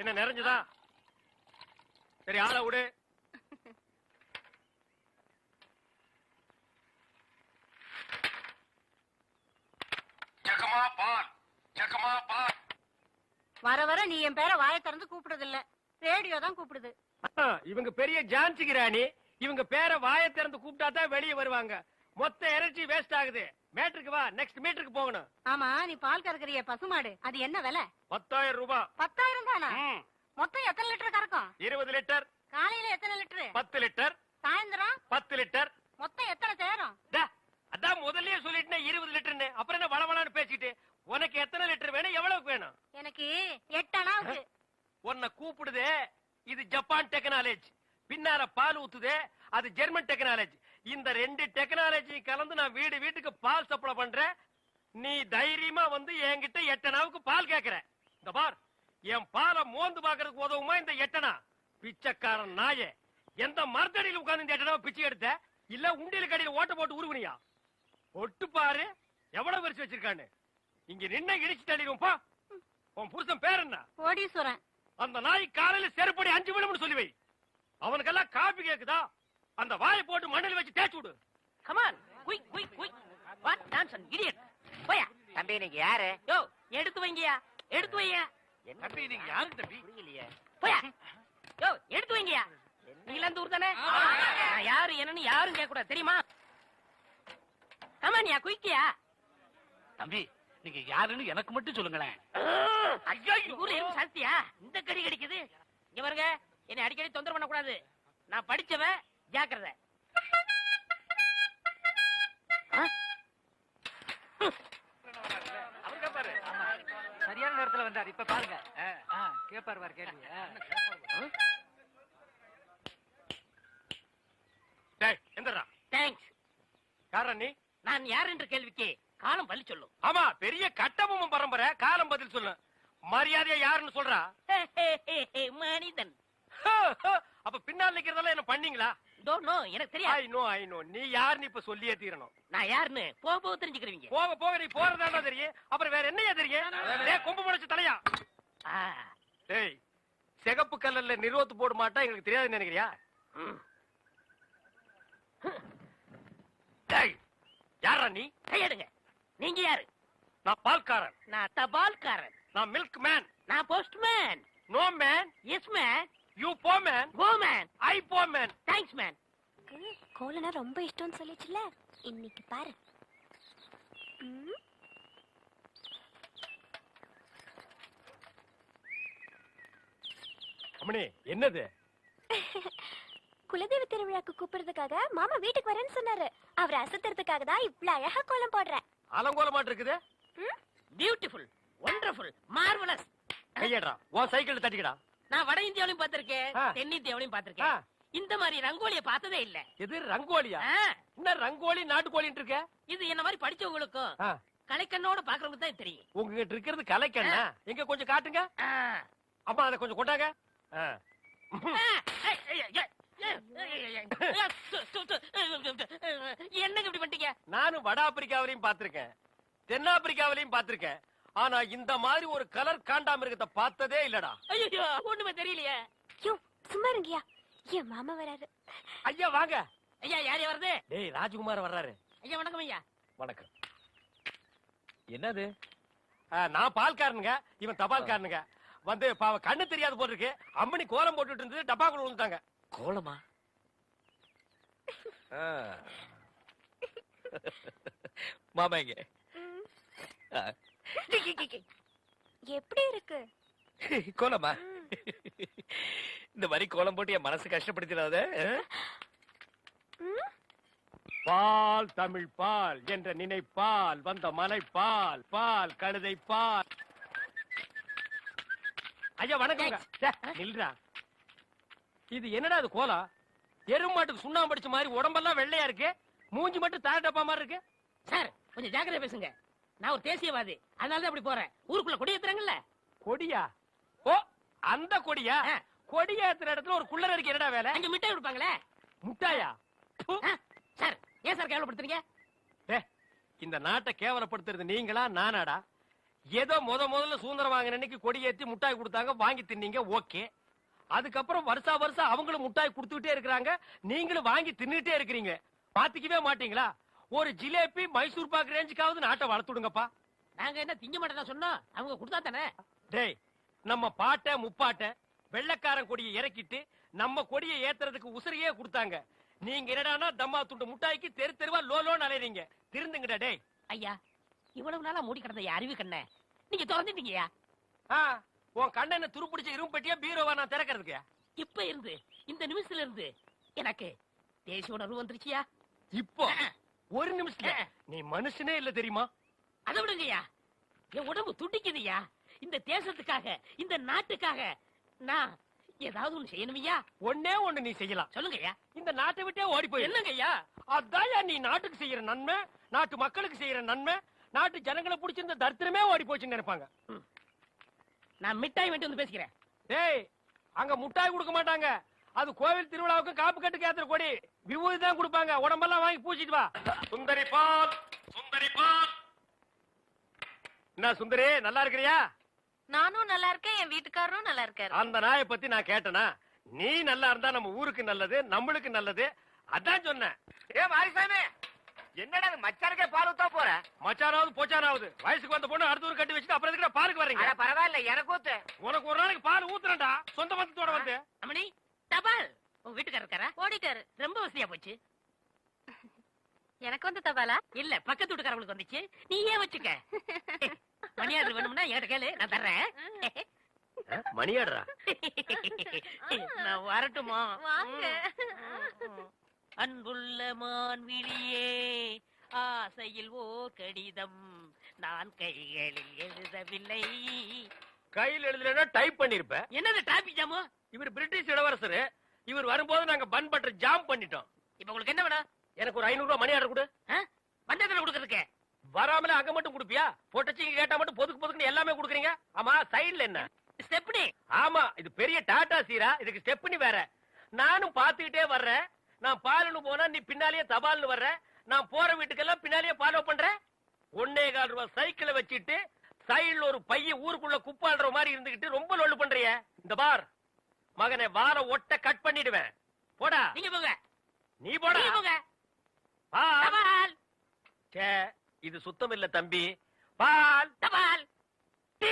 என்ன நிறைஞ்சதா? சரி, ஆள விடு. வர வர நீ என் பேரை வாயை திறந்து கூப்பிடுறது இல்ல, ரேடியோ தான் கூப்பிடுது. இவங்க பெரிய ஜான்சி கிராணி. இவங்க பேரை வாயை திறந்து கூப்பிட்டா தான் வெளியே வருவாங்க. மொத்த எனர்ஜி வேஸ்ட் ஆகுது. மேட்ருக்கு வா, நெக்ஸ்ட் மீட்டருக்கு போகணும். ஆமா, நீ பால் கறக்குறிய பசுமாடு, அது என்ன விலை? 10,000 ரூபாய். 10,000 தானா? மொத்தம் எத்தனை லிட்டர் கறக்கும்? 20 லிட்டர். காலையில எத்தனை லிட்டர்? 10 லிட்டர். சாயந்தரம் 10 லிட்டர். மொத்தம் எத்தனை சேரும்? அதான் முதல்லயே சொல்லிட்டேன் 20 லிட்டர்னு. அப்புறம் என்ன வளவளான்னு பேசிட்டு? உனக்கு எத்தனை லிட்டர் வேணும், எவ்வளவுக்கு வேணும்? எனக்கு 8 அணாவுக்கு. உன்னை கூப்பிடுதே, இது ஜப்பான் டெக்னாலஜி. பின்னால பால் ஊத்துதே, அது ஜெர்மன் டெக்னாலஜி. இந்த 2 டெக்னாலஜி கலந்து நான் வீடு வீட்டுக்கு பால் சப்ளை பண்றேன். நீ தைரியமா வந்து என்கிட்ட 8 அணாவுக்கு பால் கேக்குற. இந்த பார், என் பாலை மோந்து பாக்குறதுக்கு உதவுமா இந்த 8 அணா? பிச்சைக்காரன் நாயே, எந்த மரத்தடியில் உட்கார்ந்து இந்த 8 அணாவை பிச்சை எடுத்த? இல்ல உண்டியல கடையில் ஓட்ட போட்டு உருவனியா? ஒட்டு பாரு எவ்வளவு வரிசை வச்சிருக்கான்னு. இங்க நின்ன இடிச்சு தள்ளிடும். பா, உன் புருஷன் பேர் என்ன? கோடீஸ்வரன். அந்த நாய் காலையில செருப்படி 5 விழும்னு சொல்லி வை. அவனுக்கெல்லாம் காபி கேக்குதா? அந்த வாயை போட்டு மண்ணில் வச்சு தேய்ச்சு விடு. Come on, quick quick quick. What nonsense idiot. போயா. தம்பி நீங்க யாரு? யோ, எடுத்து வைங்கயா, எடுத்து வையா. தம்பி நீங்க யாரு தம்பி? புரியலையே. போயா. யோ, எடுத்து வைங்கயா. நீங்க அந்த ஊர் தானே? நான் யாரு என்னன்னு யாரும் கேட்க கூடாது, தெரியுமா? கமான்யா, குயிக்கியா. தம்பி நீங்க யாருன்னு எனக்கு மட்டும் சொல்லுங்களேன். ஐயோ, ஊர்ல எறும்பு சாஸ்தியா இந்த கடி கடிக்குது. இங்க பாருங்க, என்னை அடிக்கடி தொந்தரவு பண்ண கூடாது. நான் படிச்சவன், ஜாக்கிரதை. சரியான நேரத்துல வந்தார். இப்ப பாருங்க, கேப்பாரு வார் கேள்வி. எந்தரா? தேங்க்ஸ். யாரா நீ? நான் யார் என்ற கேள்விக்கு காலம் பள்ளி சொல்லும். ஆமா, பெரிய கட்டபொம்மன் பரம்பரை. காலம் பதில் சொல்லு. மரியாதையா யாருன்னு சொல்றா? மனிதன். அப்ப பின்னால் நிக்கிறதெல்லாம் என்ன பண்ணீங்களா? டோன்ட் நோ, எனக்கு தெரியாது. ஐ நோ நீ யாருன்னு இப்ப சொல்லியே தீரணும். நான் யாருன்னு போக போக தெரிஞ்சுக்கிறீங்க. போக போக நீ போறதாண்டா தெரியும். அப்புறம் வேற என்னையா தெரியும்? கொம்பு முளைச்சு தலையா? டேய், சிகப்பு கல்லல்ல நிறுவத்து போட மாட்டா எங்களுக்கு தெரியாதுன்னு நினைக்கிறியா? டேய், யாரா நீ? கையெடுங்க. நீங்க யாரு? நான் பால்காரன். நான் தபால்காரன். நான் மில்க் மேன். நான் postman. No man. Yes man. You போ மேன். Go man. ஐ போ மேன். Thanks man. கோலனா ரொம்ப இஷ்டம்னு சொல்லிச்சுல, இன்னைக்கு பாரு. அம்மணி, என்னது? குலதெய்வ திருவிழாக்கு கூப்பிடுறதுக்காக மாமா வீட்டுக்கு வரேன்னு சொன்னாரு. அவர் அசத்துறதுக்காக தான் இவ்வளவு அழகா கோலம் போடுறேன். அலங்கோலமாட்டு இருக்குது. Beautiful, wonderful, marvellous. கையடா, உன் சைக்கிள் தட்டிக்கடா. நான் வட இந்தியாவிலையும் பார்த்திருக்கேன், தென்னிந்தியாவிலையும் பார்த்திருக்கேன். இந்த மாதிரி ரங்கோலிய பார்த்ததே இல்ல. எது ரங்கோலியா? என்ன ரங்கோலி நாட்டுக்கோலின்னு இருக்க? இது என்ன மாதிரி படிச்சவங்களுக்கும் கலைக்கண்ணோட பாக்குறவங்க தான் தெரியும். உங்ககிட்ட இருக்கிறது கலைக்கண்ணா? எங்க கொஞ்சம் காட்டுங்க. அம்மா அதை கொஞ்சம் கொண்டாங்க. என்னங்க இப்படி பண்ணிட்டீங்க? நானும் வட ஆப்பிரிக்காவிலையும் பார்த்திருக்கேன், தென்னாப்பிரிக்காவிலையும் பார்த்திருக்கேன். ஆனா இந்த மாதிரி ஒரு கலர் காண்டாமிருகத்தை பார்த்ததே இல்லடா. ஐயோ, ஒண்ணுமே தெரியலையே. யோ, சும்மா இருங்கயா, என் மாமா வராரு. ஐயா வாங்க. ஐயா, யாரு வருது? டேய், ராஜ்குமார் வர்றாரு. ஐயா வணக்கம். ஐயா வணக்கம். என்னது? நான் பால்காரனுங்க, இவன் தபால்காரனுங்க. வந்து பாவ கண்ணு தெரியாது போட்டு இருக்கு. அம்மனி கோலம் போட்டுட்டு இருந்தது, டப்பாக்குள்ள விழுந்துட்டாங்க. கோலமா? மாமா இங்க எப்படி இருக்கு கோலமா? இந்த மாதிரி கோலம் போட்டு என் மனசு கஷ்டப்படுத்திடாத. பால் தமிழ் பால் என்ற நினைப்பால் வந்த மலை பால், பால் கழுதை பால். ஐயா வணக்கம். நில்றா. இது என்னடா இது கோலம்? எருமாட்டுக்கு சுண்ணாம்பு அடிச்ச மாதிரி உடம்பெல்லாம் வெள்ளையா இருக்கு, மூஞ்சி மட்டும் தார டப்பா மாதிரி இருக்கு. சார், கொஞ்சம் ஜாக்கிரதை பேசுங்க. நான் ஒரு தேசியவாதி, அதனால அப்படி போறேன். ஊருக்குள்ள கொடி ஏத்துறாங்கல்ல. கொடியா? ஓ, அந்த கொடியா? கொடி ஏத்துற இடத்துல ஒரு குள்ளர் அடிக்க என்னடா வேலை? அங்க மிட்டாய் கொடுப்பாங்களே. முட்டாயா? சார், ஏன் சார் கேவலப்படுத்துறீங்க? இந்த நாட்டை கேவலப்படுத்துறது நீங்களா நானாடா? ஏதோ முதல்ல சுதந்திரம் வாங்கின அன்னைக்கு கொடி ஏத்தி முட்டாய் கொடுத்தாங்க, வாங்கி தின்னீங்க, ஓகே. அதுக்கப்புறம் வருஷம் அவங்களும் முட்டாய் கொடுத்துக்கிட்டே இருக்கிறாங்க, நீங்களும் வாங்கி தின்னுட்டே இருக்கிறீங்க. பாத்துக்கவே மாட்டீங்களா? ஒரு ஜிலேபி மைசூர் பாக்கு ரேஞ்சுக்காவது நாட்டை வளர்த்துடுங்கப்பா. நாங்க என்ன திங்க மாட்டேன்னா சொன்னோம், அவங்க கொடுத்தா தானே. டேய், நம்ம பாட்ட முப்பாட்ட வெள்ளைக்காரன் கொடியை இறக்கிட்டு நம்ம கொடியை ஏத்துறதுக்கு உசுரையே கொடுத்தாங்க. நீங்க என்னடானா தம்மா துண்டு முட்டாய்க்கு தெரு தெருவா லோலோன்னு அலையறீங்க. திருந்துங்கடா டேய். ஐயா, இவ்வளவு நாளா மூடி கிடந்த அறிவு கண்ண நீங்க திறந்துட்டீங்கயா. உன் கண்ணனை துருப்பிடிச்ச இரும்பு பெட்டியா பீரோவா நான் திறக்கிறதுக்கு? இப்ப இருந்து இந்த நிமிஷத்துல இருந்து எனக்கு தேசிய உணர்வு வந்துருச்சியா. இப்போ ஒரு நிமிஷத்துல நீ மனுஷனே இல்ல தெரியுமா? அதை விடுங்கய்யா, என் உடம்பு துடிக்குதுயா. இந்த தேசத்துக்காக, இந்த நாட்டுக்காக நான் ஏதாவது ஒண்ணு செய்யணுமையா. ஒண்ணே ஒண்ணு நீ செய்யலாம். சொல்லுங்கய்யா. இந்த நாட்டை விட்டே ஓடி போய். என்னங்கய்யா? அதான் நீ நாட்டுக்கு செய்யற நன்மை, நாட்டு மக்களுக்கு செய்யற நன்மை, நாட்டு ஜனங்களை பிடிச்சிருந்த தரித்திரமே ஓடி போச்சுன்னு நினைப்பாங்க. நான் மிட்டாய் வேண்டி வந்து பேசிக்கிறேன். டேய், அங்க முட்டாய் கொடுக்க மாட்டாங்க. அது கோவில் திருவிழாவுக்கு காப்பு கட்டுக்கு ஏத்துற கொடி. விபூதி தான் கொடுப்பாங்க. உடம்பெல்லாம் வாங்கி பூச்சிட்டு வா. சுந்தரி பால், சுந்தரி பால். என்ன சுந்தரி, நல்லா இருக்கிறியா? நானும் நல்லா இருக்கேன், என் வீட்டுக்காரரும் நல்லா இருக்காரு. அந்த நாயை பத்தி நான் கேட்டனா? நீ நல்லா இருந்தா நம்ம ஊருக்கு நல்லது, நம்மளுக்கு நல்லது. அதான் சொன்னேன். ஏ மாரிசாமி, என்னடா மச்சாருக்கே பால் ஊத்தா போற? மச்சானாவது போச்சானாவது வயசுக்கு வந்த பொண்ணு அடுத்த ஊர் கட்டி வச்சுட்டு அப்புறம் எதுக்கு பாருக்கு வர்றீங்க? பரவாயில்ல, எனக்கு ஊத்து. உனக்கு ஒரு நாளைக்கு பால் ஊத்துறேன்டா, சொந்த பந்தத்தோட வந்து. அம்மணி, தபால். உங்க வீட்டுக்காரர் இருக்காரா? ஓடிட்டாரு. ரொம்ப வசதியா போச்சு. எனக்கு வந்து தபாலா? இல்ல, பக்கத்து வீட்டுக்காரங்களுக்கு வந்துச்சு. நீ ஏன் வச்சுக்க. மணியாடு வேணும்னா என்கிட்ட கேளு, நான் தர்றேன். மணியாடுறா? நான் வரட்டுமா? வாங்க. அன்புள்ள மான்விழியே, ஆசையில் ஓர் கடிதம் நான் கைகளில் எழுதவில்லை. கையில் எழுதலன்னா டைப் பண்ணிருப்ப. என்னது டிராபிக் ஜாமு? இவர் பிரிட்டிஷ் இளவரசர். இவர் வரும்போது நாங்க பன் பட்டர் ஜாம் பண்ணிட்டோம். இப்ப உங்களுக்கு என்ன வேணும்? எனக்கு ஒரு 500 ரூபாய் மணி ஆர்டர் கொடு. பந்தத்துல கொடுக்கறதுக்கு வராமல அங்க மட்டும் குடுப்பியா? பொட்டச்சிங்க கேட்டா மட்டும் பொதுக்கு பொதுக்குன்னு எல்லாமே குடுக்குறீங்க. ஆமா, சைடுல என்ன? ஸ்டெப்னி. ஆமா, இது பெரிய டாடா சீரா, இதுக்கு ஸ்டெப்னி வேற. நானும் பாத்துக்கிட்டே வர்றேன். நான் பாலுன்னு போனா நீ பின்னாலேயே தபால்னு வர்ற. நான் போற வீட்டுக்கெல்லாம் பின்னாலேயே ஃபாலோ பண்ற. 1.25 ரூபாய் சைக்கிளை வச்சுட்டு சைடுல ஒரு பைய ஊருக்குள்ள குப்பாடுற மாதிரி இருந்துகிட்டு ரொம்ப லொல்லு பண்றிய. இந்த பார் மகனே, வார ஒட்ட கட் பண்ணிடுவேன். போடா. நீங்க போங்க. நீ போடா. நீங்க போங்க. பால். தபால். சே, இது சுத்தம் இல்ல தம்பி. பால். தபால். டீ.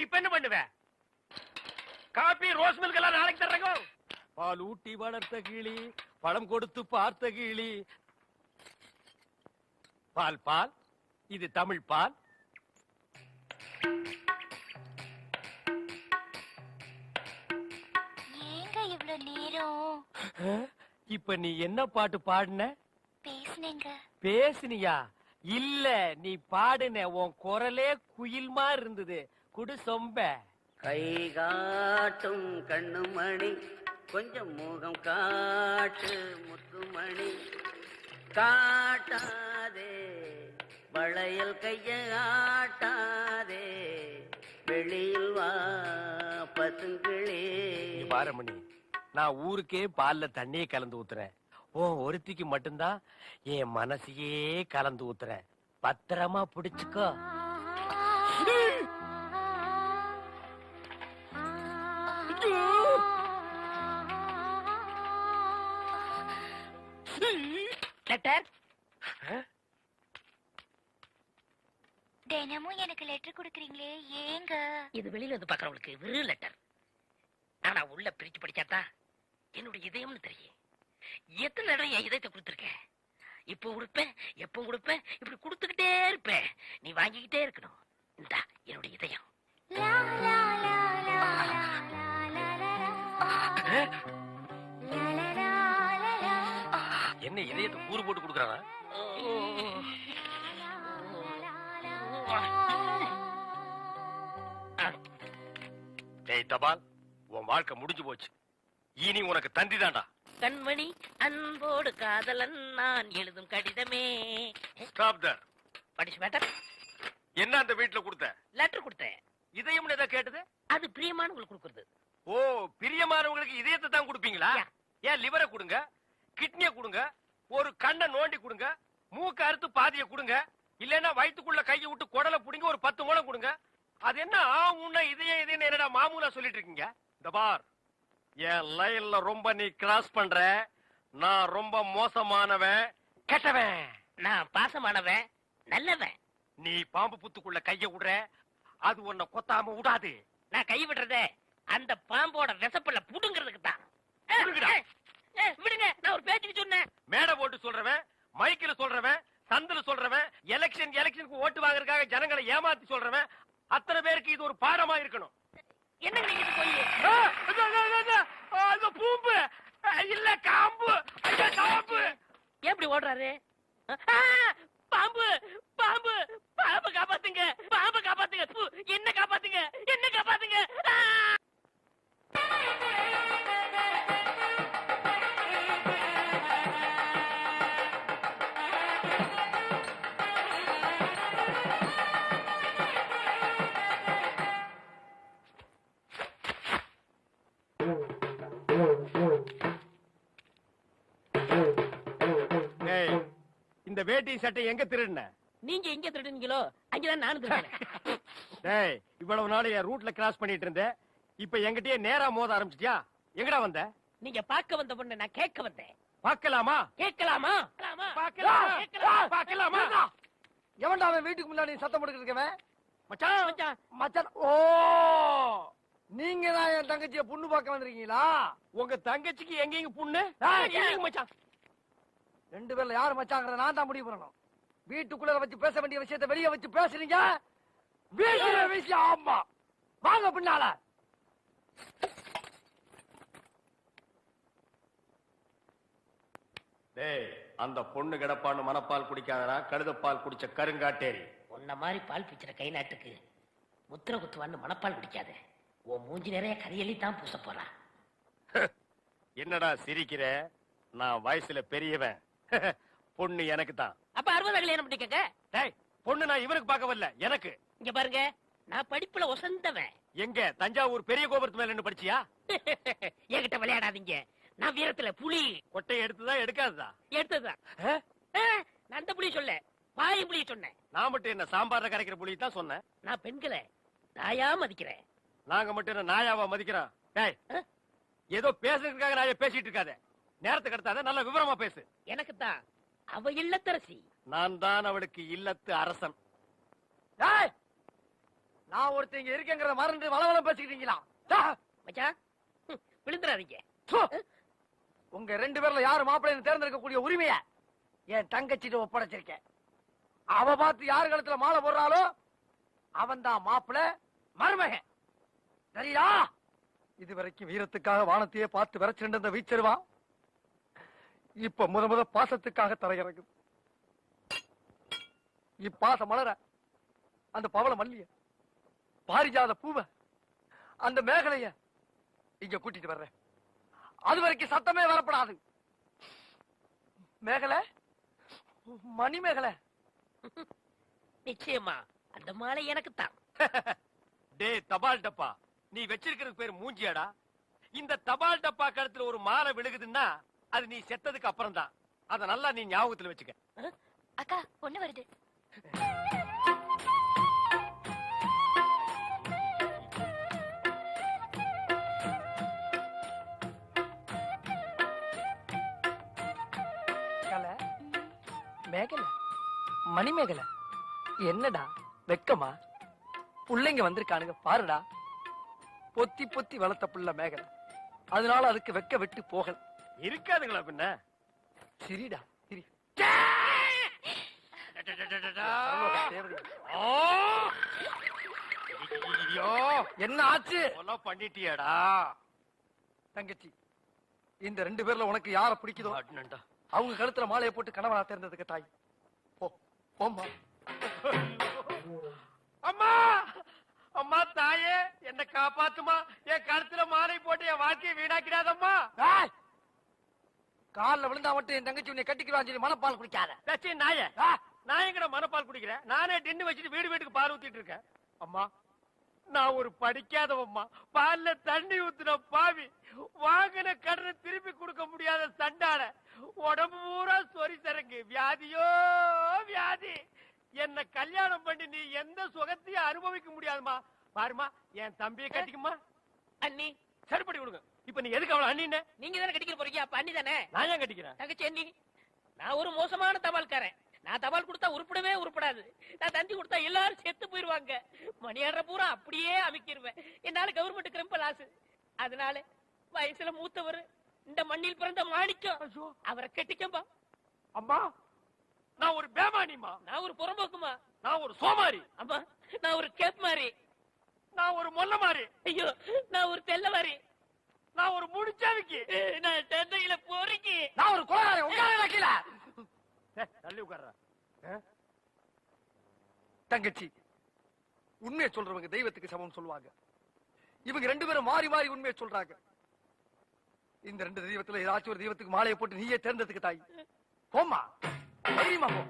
இப்ப என்ன பண்ணுவ? காபி, ரோஸ் மில்க் எல்லாம் நாளைக்கு தர்றேங்க. பால் ஊட்டி வளர்த்த கிளி, பழம் கொடுத்து பார்த்த கிளி. பால் பால், இது தமிழ் பால். ஏங்க இவ்ளோ நேரம்? இப்ப நீ என்ன பாட்டு பாடுன? பேசுனேங்க. பேசுனியா? இல்ல, நீ பாடுன. உன் குரலே குயில் மாதிரி இருந்தது. குடு சொம்ப. கை காட்டும் கண்ணுமணி, கொஞ்சம் முகம் காட்டு முத்துமணி, காட்டாதே வளையல் கைய ஆட்டாதே, வெளியில் வா பசுங்களே. பாரமணி, நான் ஊருக்கே பால்ல தண்ணியே கலந்து ஊத்துறேன். ஒருத்திக்கு மட்டும்தான் என் மனசையே கலந்து ஊத்துறேன். பத்திரமா பிடிச்சுக்கோ. லெட்டர். தினமும் எனக்கு லெட்டர் கொடுக்கறீங்களே, ஏங்க? இது வெளியில வந்து பாக்குறவங்களுக்கு வெறும் லெட்டர். ஆனா உள்ள பிரிச்சு படிச்சாத்தா என்னோட இதயம்னு தெரியும். எத்தனை இடம் என் இதயத்தை கொடுத்துருக்கேன். இப்போ கொடுப்பேன், எப்போ கொடுப்பேன், இப்படி கொடுத்துக்கிட்டே இருப்பேன். நீ வாங்கிக்கிட்டே இருக்கணும். இந்தா என்னோட இதயம். லா லா லா லா லா லா லா லா. லா லா லா லா. என்ன இதயத்தை கூறு போட்டு கொடுக்கறானா? டேய் தபால், உன் வாழ்க்கை முடிஞ்சு போச்சு. இனி உனக்கு தந்தி தான்டா. கண்மணி அன்போடு காதலன் நான் எழுதும் கடிதமே. ஸ்டாப் தர். படிச்சு மேட்டர். என்ன அந்த வீட்டுல கொடுத்த? லெட்டர் கொடுத்தேன். இதயம்னு ஏதோ கேட்டது? அது பிரியமானவங்களுக்கு கொடுக்கறது. ஓ, பிரியமானவங்களுக்கு இதயத்தை தான் கொடுப்பீங்களா? Yeah. ஏன் லிவரை கொடுங்க, கிட்னியை கொடுங்க, ஒரு கண்ணை நோண்டி கொடுங்க, மூக்க அறுத்து பாதியை கொடுங்க, இல்லன்னா வயித்துக்குள்ள கையை விட்டு குடலை புடிங்க ஒரு 10 மூலம் கொடுங்க. அது என்ன உன்ன இதையும் என்னடா மாமூலா சொல்லிட்டு இருக்கீங்க? இந்த பார், என் லைன்ல ரொம்ப நீ கிராஸ் பண்ற. நான் ரொம்ப மோசமானவன், கெட்டவன். நான் பாசமானவன், நல்லவன். நீ பாம்பு புத்துக்குள்ள கைய விடுற, அது உன்னை கொத்தாம விடாது. நான் கை விடுறதே அந்த பாம்போட விசப்பல்ல புடுங்கிறதுக்கு தான். புடுங்குடா. விடுங்க, நான் ஒரு பேச்சுக்கு சொன்னேன். மேடை போட்டு சொல்றவன், மைக்கில சொல்றவன், சந்தில சொல்றவன், எலெக்ஷனுக்கு ஓட்டு வாங்குறதுக்காக ஜனங்களை ஏமாத்தி சொல்றவன், அத்தனை பேருக்கு இது ஒரு பாடமா இருக்கணும். என்னங்க நீங்க போய் அந்த பூம்பு இல்ல காம்பு, ஐயா காம்பு. எப்படி ஓடுறாரு? பாம்பு பாம்பு பாம்பு காப்பாத்துங்க, பாம்பு காப்பாத்துங்க, என்ன காப்பாத்துங்க, என்ன காப்பாத்துங்க. ஏய், இந்த வேட்டி சட்டை எங்க திருடுன? நீங்க எங்க திருடுனீங்களோ அங்கதான் நானும் திருடுனேன். டேய், இவ்வளவு நாள் என் ரூட்ல கிராஸ் பண்ணிட்டு இருந்தேன், இப்ப என்கிட்டயே நேரா மோத ஆரம்பிச்சிட்டியா? எங்கடா வந்த? நீங்க பார்க்க வந்த பொண்ணு நான் கேட்க வந்தேன். பார்க்கலாமா? கேட்கலாமா? பார்க்கலாமா? எவன்டா அவன் வீட்டுக்கு முன்னாடி சத்தம் போட்டுக்கிட்டு இருக்கவன்? மச்சான், மச்சான், மச்சான். ஓ, நீங்க தான் என் தங்கச்சிய பொண்ணு பார்க்க வந்திருக்கீங்களா? உங்க தங்கச்சிக்கு எங்கெங்க புண்ணு? ஏய், இல்லைங்க மச்சான். ரெண்டு பேர்ல யாரு மச்சாங்கிறத நான் தான் முடிவு பண்ணணும். வீட்டுக்குள்ள வச்சு பேச வேண்டிய விஷயத்தை வெளியே வச்சு பேசுறீங்க. வீட்டுல விஷயம். ஆமா, வாங்க பின்னால. டேய், அந்த பொண்ணு கிடப்பான்னு மனப்பால் குடிக்காதடா, கழுதப்பால் குடிச்ச கருங்காட்டேரி. உன்ன மாதிரி பால் பிச்சுற கை நாட்டுக்கு முத்திர குத்துவான்னு மனப்பால் குடிக்காத. உன் மூஞ்சி நிறைய கரியலி தான் பூச போறான். என்னடா சிரிக்கிற? நான் வயசுல பெரியவன். பொண்ணு எனக்கு தான். அப்ப 60 கல்யாணம் பண்ணிக்கங்க. டேய், பொண்ணு நான் இவனுக்கு பார்க்க வரல, எனக்கு. இங்க பாருங்க, நான் படிப்புல ஒசந்தவன். எங்க தஞ்சாவூர் பெரிய கோபுரத்து மேல நின்னு படிச்சியா? என்கிட்ட விளையாடாதீங்க. நான் வீரத்துல புலி. கொட்டையை எடுத்துதான் எடுக்காததா? எடுத்ததுதான். நான் அந்த புலி சொல்ல, பாய் புலி சொன்னேன். நான் மட்டும் என்ன சாம்பார்ல கரைக்கிற புலி தான் சொன்னேன். நான் பெண்களை தாயா மதிக்கிறேன். நாங்க மட்டும் என்ன நாயாவா மதிக்கிறோம்? டேய், ஏதோ பேசுறதுக்காக நாய பேசிட்டு இருக்காத. நேரத்துக்கு கடத்தாத, நல்ல விவரமா பேசு. எனக்கு தான் அவ இல்லத்தரசி. நான் தான் அவளுக்கு இல்லத்து அரசன். டேய், நான் ஒருத்தங்க இருக்கேங்கிறத மறந்து வளவளம் பேசிக்கிட்டீங்களா? மச்சான், விழுந்துறாதீங்க. உங்க ரெண்டு பேர்ல யாரு மாப்பிள்ளைன்னு தேர்ந்தெடுக்கக்கூடிய உரிமைய என் தங்கச்சிட்டு ஒப்படைச்சிருக்கேன். அவ பார்த்து யாரு கழுத்துல மாலை போடுறாளோ அவன் தான் மாப்பிள்ளை, மருமகன். சரியா? இதுவரைக்கும் வீரத்துக்காக வானத்தையே பார்த்து விரைச்சிருந்த இந்த வீச்சருவா இப்ப முத பாசத்துக்காக தரையிறங்குது. இப்பாசம் மலர அந்த பவள மல்லிய, பாரிஜாத பூவ, அந்த மேகலைய இங்க கூட்டிட்டு வர்றேன். அது வரைக்கும் சத்தமே வரப்படாது. மேகலை, மணி மேகலை. நிச்சயமா அந்த மாலை எனக்கு தான். டேய் தபால் டப்பா, நீ வச்சிருக்கிறது பேர் மூஞ்சியாடா? இந்த தபால் டப்பா கழுத்துல ஒரு மாலை விழுகுதுன்னா அது நீ செத்ததுக்கு அப்புறம் தான். அத நல்லா நீ ஞாபகத்துல வச்சுக்க. அக்கா, பொண்ணு வருது. மேகலை, மணி மேகலை, என்னடா வெக்கமா? புள்ளைங்க வந்திருக்கானுங்க பாருடா. பொத்தி பொத்தி வளர்த்த புள்ள மேகலை, அதனால அதுக்கு வெக்க விட்டு போகல. இருக்காதுங்களா பின்ன? சிரிடா சிரி. என்ன ஆச்சு? பண்ணிட்டியாடா தங்கச்சி, இந்த ரெண்டு பேர்ல உனக்கு யார பிடிக்குதோ அவங்க கழுத்துல மாலையை போட்டு கணவனா தேர்ந்ததுக்கு தாய். போ, போம்மா. அம்மா, அம்மா தாயே, என்ன காப்பாத்துமா. என் கழுத்துல மாலை போட்டு என் வாழ்க்கையை வீணாக்கிடாதம்மா. கால்ல விழுந்தா மட்டும் என் தங்கச்சி உன்னை கட்டிக்கிறான்னு சொல்லி மனப்பால் குடிக்காத. நாய நாயங்கட மனப்பால் குடிக்கிறேன். நானே டின்னு வச்சுட்டு வீடு வீட்டுக்கு பால் ஊத்திட்டு இருக்கேன். அம்மா, நான் ஒரு படிக்காதவம்மா, பால்ல தண்ணி ஊத்துன பாவி, வாங்கின கடனை திருப்பி கொடுக்க முடியாத சண்டான, உடம்பு பூரா சொறி சரங்கு, வியாதியோ வியாதி. என்ன கல்யாணம் பண்ணி நீ எந்த சுகத்தையும் அனுபவிக்க முடியாதுமா. பாருமா, என் தம்பியை கட்டிக்குமா. அண்ணி சரிப்படி கொடுங்க. இப்ப நீ எதுக்கு அவளை அண்ணின்னு? நீங்க தானே கட்டிக்கிற போறீங்க, அப்ப அண்ணி தானே. நான் ஏன் கட்டிக்கிறேன்? தங்கச்சி அண்ணி, நான் ஒரு மோசமான தபால்காரன். நான் தபால் கொடுத்தா உருப்படவே உருப்படாது. நான் தந்தி கொடுத்தா எல்லாரும் செத்து போயிருவாங்க. மணியாடுற பூரா அப்படியே அமைக்கிருவேன். என்னால கவர்மெண்ட் கிரம்ப லாஸ். அதனால வயசுல மூத்தவர், இந்த மண்ணில் பிறந்த மாணிக்கம், அவரை கட்டிக்கம்பா. அம்மா, நான் ஒரு பேமானிமா. நான் ஒரு புறம்போக்குமா. நான் ஒரு சோமாரி. அம்மா, நான் ஒரு கேப் மாதிரி. நான் ஒரு மொல்ல மாறி. ஐயோ, நான் ஒரு தெல்ல மாதிரி. நான் ஒரு முடிச்சாவிக்கு. நான் தந்தையில போறீங்க. நான் ஒரு கோளாறு உட்கார கீழே. தள்ளி உட்கார்ற. தங்கச்சி, உண்மையை சொல்றவங்க தெய்வத்துக்கு சமம் சொல்லுவாங்க. இவங்க ரெண்டு பேரும் மாறி மாறி உண்மையை சொல்றாங்க. இந்த ரெண்டு தெய்வத்துல ஏதாச்சும் ஒரு தெய்வத்துக்கு மாலையை போட்டு நீயே தேர்ந்தெடுத்துக்க தாய். போம்மா, தைரியமா போ.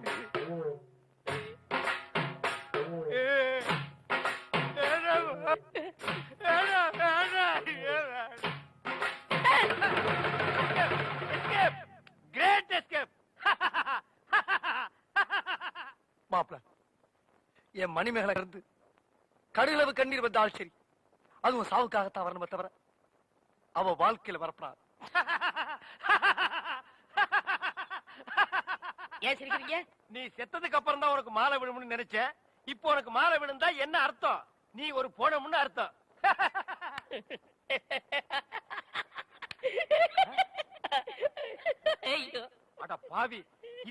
Great escape. மாப்பிள, என் மணிமேகலை இருந்து கடுகளவு கண்ணீர் வந்தால் சரி, அதுவும் சாவுக்காகத்தான் வரணுமே தவிர அவ வாழ்க்கையில வரப்படாது. ஏன் சிரிக்கிறீங்க? நீ செத்ததுக்கு அப்புறம் தான் உனக்கு மாலை விழும்னு நினைச்சேன். இப்போ உனக்கு மாலை விழுந்தா என்ன அர்த்தம்? நீ ஒரு போனமுன்னு அர்த்தம். ஐயோ, அட பாவி,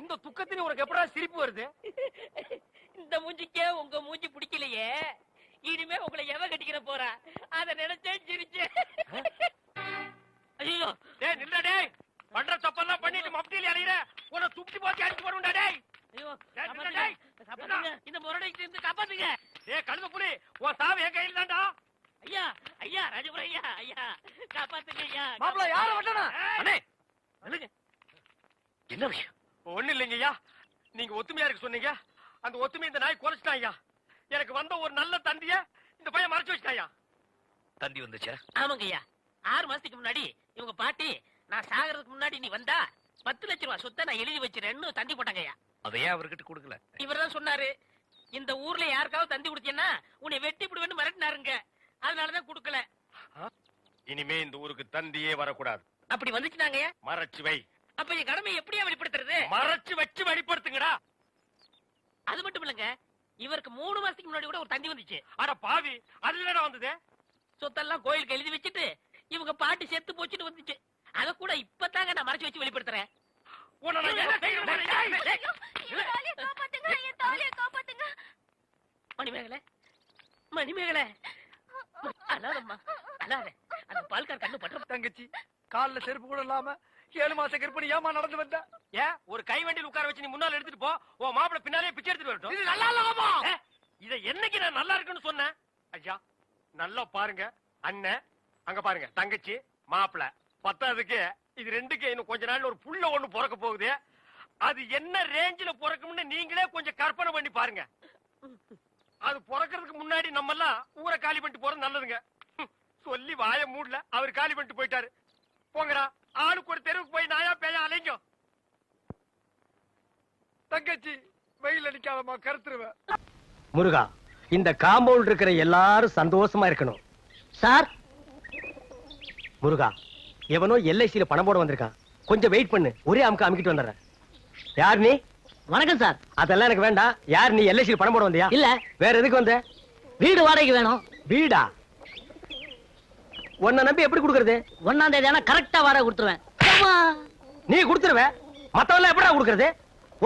இந்த துக்கத்தில உனக்கு எப்படா சிரிப்பு வருது? இந்த மூஞ்சிக்கே உங்க மூஞ்சி பிடிக்கலையே, இனிமே உங்களை எவ கட்டிக்கிற போறா, அத நினைச்சேன் சிரிச்சேன். ஐயோ, டேய் நில்ல டேய். பண்ற தப்பெல்லாம் பண்ணிட்டு மப்டியில அலையற. உன்னை துப்பி போட்டு அடிச்சு போடுடா டேய். ஐயோ, டேய், காப்பாத்துங்க, டேய். காப்பாத்துங்க. இந்த முரடைக்கு இருந்து காப்பாத்துங்க. டேய் கழுத புலி, உன் சாவு என் கையில தான்டா. ஐயா, ஐயா, ராஜபுர ஐயா, ஐயா, காப்பாத்துங்க ஐயா. மாப்பிள, யார வட்டனா? அண்ணே, நில்லுங்க. என்ன விஷயம்? ஒண்ணு இல்லைங்கய்யா. நீங்க ஒத்துமையா இருக்க சொன்னீங்க. அந்த ஒத்துமை இந்த நாய் குறைச்சிட்டான் ஐயா. எனக்கு வந்த ஒரு நல்ல தந்திய இந்த பையன் மறைச்சு வச்சிட்டாயா. தந்தி வந்துச்சா? ஆமாங்க ஐயா, 6 மாசத்துக்கு முன்னாடி இவங்க பாட்டி, நான் சாகிறதுக்கு முன்னாடி நீ வந்தா 10 லட்சம் ரூபாய் சொத்தை நான் எழுதி வச்சிருன்னு தந்தி போட்டாங்க ஐயா. அதையே அவர்கிட்ட கொடுக்கல? இவர்தான் சொன்னாரு, இந்த ஊர்ல யாருக்காவது தந்தி கொடுத்தீங்கன்னா உன்னை வெட்டி விடுவேன்னு மிரட்டினாருங்க. அதனாலதான் கொடுக்கல. இனிமே இந்த ஊருக்கு தந்தியே வரக்கூடாது. அப்படி வந்துச்சுனாங்க ஐயா. மறைச்சு வை. அப்ப என் கடமையை எப்படியா வெளிப்படுத்துறது? மறைச்சு வச்சு வெளிப்படுத்துங்கடா. அது மட்டும் இல்லங்க, இவருக்கு 3 மாசத்துக்கு முன்னாடி கூட ஒரு தந்தி வந்துச்சு. அட பாவி, அது என்னடா வந்தது? சொத்தெல்லாம் கோயிலுக்கு எழுதி வச்சுட்டு இவங்க பாட்டி செத்து போச்சுட்டு வந்துச்சு. அத கூட இப்பதாங்க நான் மறைச்சு வச்சு வெளிப்படுத்துறேன். உன்னை நான் என்ன செய்யணும்? என் தாலியை காப்பாத்துங்க, என் தாலியை காப்பாத்துங்க. மணிமேகலை, மணிமேகலை, அழாதம்மா, அழாத. அந்த பால்கார் கண்ணு பற்ற. தங்கச்சி, கால்ல செருப்பு கூட இல்லாம 7 மாச கர்ப்பிணி ஏமா நடந்து வந்த? ஏன் ஒரு கை வண்டியில் உட்கார வச்சு நீ முன்னால எடுத்துட்டு போ. உன் மாப்பிளை பின்னாலே பிச்சை எடுத்துட்டு வரட்டும். இது நல்லா இல்லாமா? இத என்னைக்கு நான் நல்லா இருக்குன்னு சொன்னேன்? ஐயா, நல்லா பாருங்க. அண்ணன் அங்க பாருங்க, தங்கச்சி மாப்பிளை. பத்தாவதுக்கு இது ரெண்டுக்கு இன்னும் கொஞ்ச நாள்ல ஒரு புள்ள ஒண்ணு பிறக்க போகுது. அது என்ன ரேஞ்சில பிறக்கும்னு நீங்களே கொஞ்சம் கற்பனை பண்ணி பாருங்க. அது பிறக்கிறதுக்கு முன்னாடி நம்ம எல்லாம் ஊரை காலி பண்ணிட்டு போறது நல்லதுங்க. சொல்லி வாய மூடல, அவர் காலி பண்ணிட்டு போயிட்டாரு. போங்கடா, ஆளுக்கு ஒரு தெருவுக்கு போய் நாயா பேயா அலைங்க. தங்கச்சி, வெயில் அடிக்காதமா, கருத்துருவ. முருகா, இந்த காம்பவுண்ட் இருக்கிற எல்லாரும் சந்தோஷமா இருக்கணும். சார், முருகா, எவனோ எல்ஐசியில பணம் போட வந்திருக்கான். கொஞ்சம் வெயிட் பண்ணு, ஒரே அமுக்கு அமுக்கிட்டு வந்துடுறேன். யார் நீ? வணக்கம் சார். அதெல்லாம் எனக்கு வேண்டாம். யார் நீ? எல்ஐசியில பணம் போட வந்தியா? இல்ல. வேற எதுக்கு வந்த? வீடு வாடகைக்கு வேணும். வீடா? உன்னை நம்பி எப்படி கொடுக்கறது? 1ஆம் தேதி ஆனா கரெக்டா வாடகை கொடுத்துருவேன். நீ கொடுத்துருவ, மத்தவெல்லாம் எப்படா கொடுக்கறது?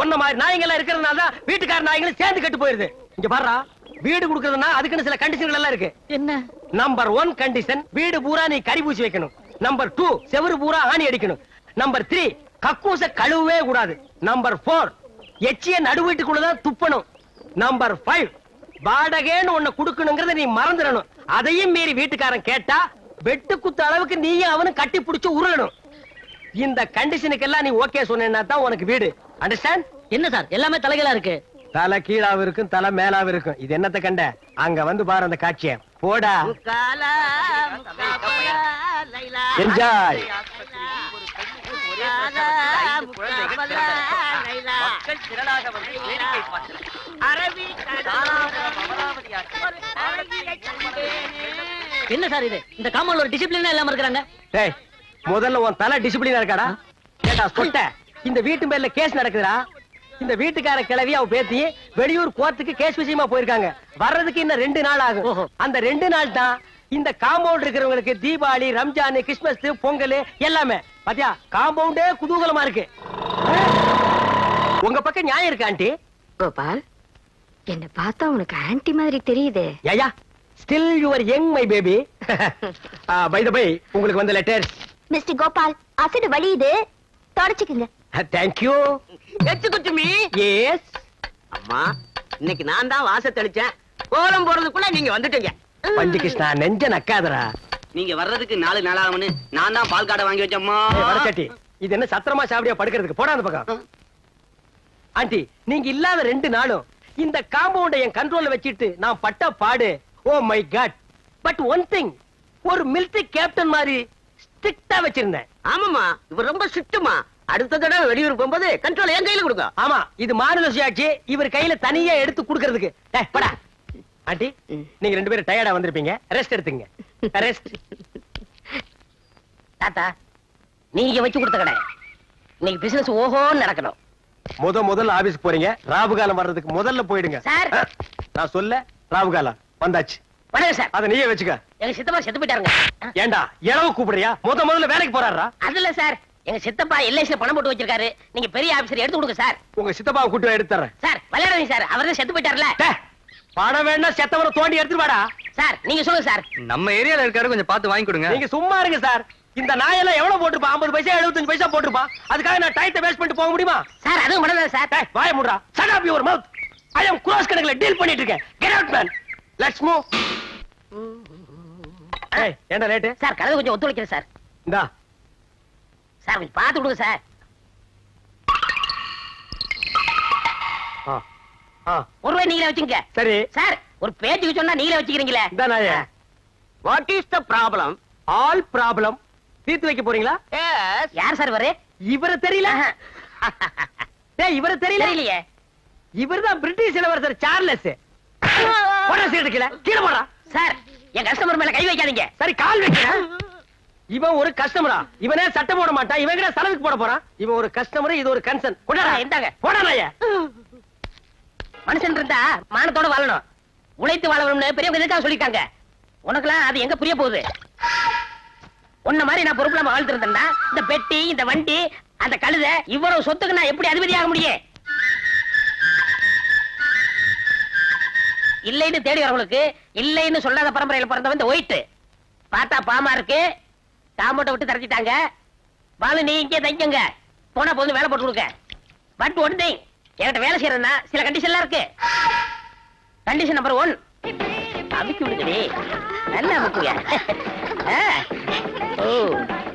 உன்ன மாதிரி நாய்கள் இருக்கிறதுனால தான் வீட்டுக்கார நாய்களும் சேர்ந்து கெட்டு போயிருது. இங்க பாருடா, வீடு கொடுக்கறதுனா அதுக்குன்னு சில கண்டிஷன்கள் எல்லாம் இருக்கு. என்ன? நம்பர் 1 கண்டிஷன், வீடு பூரா நீ கறி பூசி வைக்கணும். நம்பர் 2, செவுரு பூரா ஆணி அடிக்கணும். நம்பர் 3, கக்கூச கழுவவே கூடாது. நம்பர் 4, எச்சிய நடு வீட்டுக்குள்ளதான் துப்பணும். நம்பர் 5, வாடகைன்னு ஒண்ணு கொடுக்கணுங்கிறத நீ மறந்துடணும். அதையும் மீறி வீட்டுக்காரன் கேட்டா வெட்டு குத்த அளவுக்கு நீயும் அவனும் கட்டி பிடிச்சு உருளணும். இந்த கண்டிஷனுக்கு எல்லாம் நீ ஓகே சொன்னா தான் உனக்கு வீடு. அண்டர்ஸ்டாண்ட்? என்ன சார், எல்லாமே தலைகளா இருக்கு. தலை கீழாவும் இருக்கும், தலை மேலாவும் இருக்கும். இது என்னத்த கண்ட? அங்க வந்து பாரு அந்த காட்சிய. போடா, என்ஜாய். மக்கள் திரளாக வந்து வேடிக்கை பார்த்தனர். அரவி அமராவதி என்ன சார் இது? இந்த காம்பவுண்ட்ல ஒரு டிசிப்ளினே இல்லாம இருக்காங்க. டேய் முதல்ல உன் தலை டிசிப்ளினா இருக்காடா? கேட்டா சொட்ட இந்த வீட்டு மேல கேஸ் நடக்குதுடா. இந்த வீட்டுக்கார கிளவி அவ பேத்தி வெளியூர் கோர்ட்டுக்கு கேஸ் விஷயமா போயிருக்காங்க. வர்றதுக்கு இன்னும் 2 நாள் ஆகும். அந்த 2 நாள் தான் இந்த காம்பவுண்ட் இருக்கிறவங்களுக்கு தீபாவளி, ரம்ஜான், கிறிஸ்துமஸ், பொங்கல் எல்லாமே. பாத்தியா காம்பவுண்டே குதூகலமா இருக்கு. உங்க பக்கம் நியாயம் இருக்கு ஆண்டி. கோபால், என்ன பார்த்தா உனக்கு ஆன்ட்டி மாதிரி தெரியுதே. Yeah still your young my baby. By the by உங்களுக்கு வந்த லெட்டர். மிஸ்டர் கோபால், அசடு வலியுது, தொடச்சுக்குங்க. Thank you. எச்சு குச்சுமி. எஸ். அம்மா, இன்னைக்கு நான் தான் வாச தெளிச்சேன். கோலம் போறதுக்குள்ள நீங்க வந்துட்டீங்க. பஞ்சு கிருஷ்ணா நெஞ்ச நக்காதரா. நீங்க வர்றதுக்கு 4 நாளாகும்னு நான் தான் பால் காடை வாங்கி வச்சேம்மா. வடச்சட்டி இது என்ன சத்திரமா சாவடியா படுக்கிறதுக்கு? போடா அந்த பக்கம். ஆண்டி நீங்க இல்லாத 2 நாளும் இந்த காம்பவுண்ட என் கண்ட்ரோல்ல வச்சிட்டு நான் பட்ட பாடு. Oh my god. But one thing, ஒரு மிலிட்டரி கேப்டன் மாதிரி ஸ்ட்ரிக்ட்டா வச்சிருந்தேன். ஆமாமா, இவர் ரொம்ப ஸ்ட்ரிக்ட்டுமா. அடுத்த தடவை வெளியூர் போகும்போது கண்ட்ரோல் என் கையில கொடுங்க. ஆமா இது மாநில சுயாட்சி, இவர் கையில தனியா எடுத்து குடுக்கிறதுக்கு. படா ஆண்டி, நீங்க 2 பேரும் டயர்டா வந்திருப்பீங்க, ரெஸ்ட் எடுத்துங்க. ரெஸ்ட். தாத்தா, நீங்க வச்சு கொடுத்த கடை இன்னைக்கு பிசினஸ் ஓஹோன்னு நடக்கணும். முதல்ல ஆபீஸ்க்கு போறீங்க, ராவு காலம் வர்றதுக்கு முதல்ல போயிடுங்க. சார். நான் சொல்ல ராவு காலம் வந்தாச்சு. வணக்கம் சார். அத நீயே வச்சுக்க. எங்க சித்தப்பா செத்து போயிட்டாருங்க. ஏண்டா இளவு கூப்பிடுறியா? முதல்ல வேலைக்கு போறாரா? அதுல சார், எங்க சித்தப்பா எல்ஐசில பணம் போட்டு வச்சிருக்காரு. நீங்க பெரிய ஆபீசர் எடுத்து கொடுங்க சார். உங்க சித்தப்பாவை கூட்டி எடுத்து தர்றேன். சார் விளையாடுங்க சார், அவர்தான் செத்து போயிட்டாருல. பணம் வேணா செத்தவரை தோண்டி எடுத்துட்டு வாடா. சார் நீங்க சொல்லுங்க சார். நம்ம ஏரியால இருக்காரு, கொஞ்சம் பார்த்து வாங்கி கொடுங்க. நீங்க சும்மா இருங்க சார். இந்த நாயெல்லாம் எவ்வளவு போட்டுருப்பா? 50 பைசா 75 பைசா போட்டுருப்பா. அதுக்காக நான் டைத்தை வேஸ்ட் பண்ணிட்டு போக முடியுமா? சார் அதுவும் பண்ணதான் சார். வாய மூடுறா. shut up your mouth. I am cross கணக்குல டீல் பண்ணிட்டு இருக்கேன். get out man. let's move. ஏய் என்ன லேட்? சார் கலவை கொஞ்சம் ஒத்துழைக்கிறேன் சார். இந்தா சார் கொஞ்சம் பார்த்து கொடுங்க சார். ₹1 நீங்களே வச்சுங்க. சரி சார் ஒரு பேச்சுக்கு சொன்னா நீங்களே வச்சுக்கிறீங்களே. இந்த நாயே. What is the problem? All problem தீர்த்து வைக்க போறீங்களா? எஸ். யார் சார் இவரு? இவர தெரியல? டேய் இவர தெரியல? தெரியலையே. இவர்தான் பிரிட்டிஷ் இளவரசர் சார்லஸ். போடா சீட்டு கீழே போடா. சார் என் கஸ்டமர் மேல கை வைக்காதீங்க. சரி கால் வைக்கிறேன். இவன் ஒரு கஸ்டமரா? இவனே சட்டை போட மாட்டான், இவன் கூட செலவுக்கு போட போறான். இவன் ஒரு கஸ்டமர், இது ஒரு கன்சர்ன். கொண்டாடா இந்தாங்க. போடா நாயே. மனுஷன் இருந்தா மானத்தோட வாழணும், உழைத்து வாழணும்னு பெரியவங்க எதுக்காக சொல்லிருக்காங்க. உனக்குலாம் அது எங்க புரிய போகுது? உன்ன மாதிரி நான் பொறுப்புலாம வாழ்த்து இருந்தேன்னா இந்த பெட்டி, இந்த வண்டி, அந்த கழுதை, இவ்வளவு சொத்துக்கு நான் எப்படி அதிபதியாக முடியும்? இல்லைன்னு தேடி வரவங்களுக்கு இல்லைன்னு சொல்லாத பரம்பரையில பிறந்தவன் இந்த ஒயிட். பார்த்தா பாமா இருக்கு, காம்பவுண்ட விட்டு தரச்சிட்டாங்க. பாலு நீ இங்கே தங்கிங்க, போனா போது வேலை போட்டு கொடுக்க. பட் ஒன் திங், என்கிட்ட வேலை செய்யறதுன்னா சில கண்டிஷன்லாம் இருக்கு. கண்டிஷன் நம்பர் 1, அமுக்கி விடுங்கடி, நல்லா அமுக்குங்க. ஓ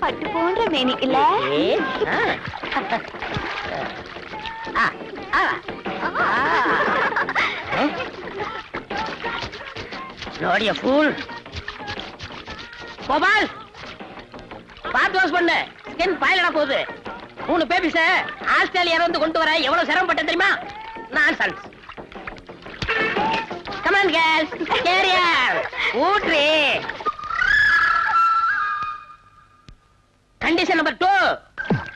பட்டு போன்ற மேனி இல்ல? நோடிய ஃபூல். கோபால் பாத்து வாஷ் பண்ணு, ஸ்கின் பாயிலடா போகுது. 3 பேபிஸ ஆஸ்திரேலியால வந்து கொண்டு வர எவ்வளவு சிரமப்பட்டேன் தெரியுமா? Nonsense. Come on girls, carrier ஊட்ரி. Condition number 2,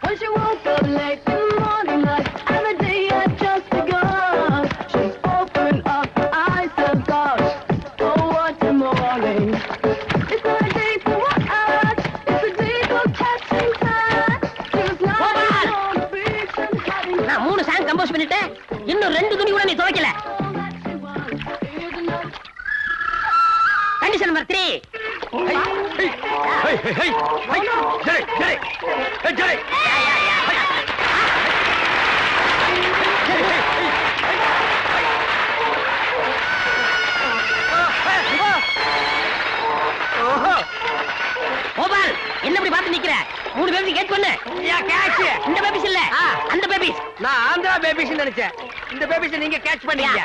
When she woke up late in the morning like every day I just begun. She's opened up her eyes and thought, oh what a morning. It's not a day for what I watch, it's a day for catching time. She was lying on the beach and having நான் 3 song compose பண்ணிட்டேன், இன்னும் 2 துணி கூட நீ துவைக்கல. Condition number 3, Gopal என்ன இப்படி பார்த்து நிக்கிற? 3 பேபிஸ் கேட்ச் பண்ணு. இந்த பேபிஸ் இல்ல, அந்த பேபிஸ். நான் ஆந்திரா பேபிஸ் நினைச்சேன். இந்த பேபிஸ் நீங்க கேட்ச் பண்ணீங்க.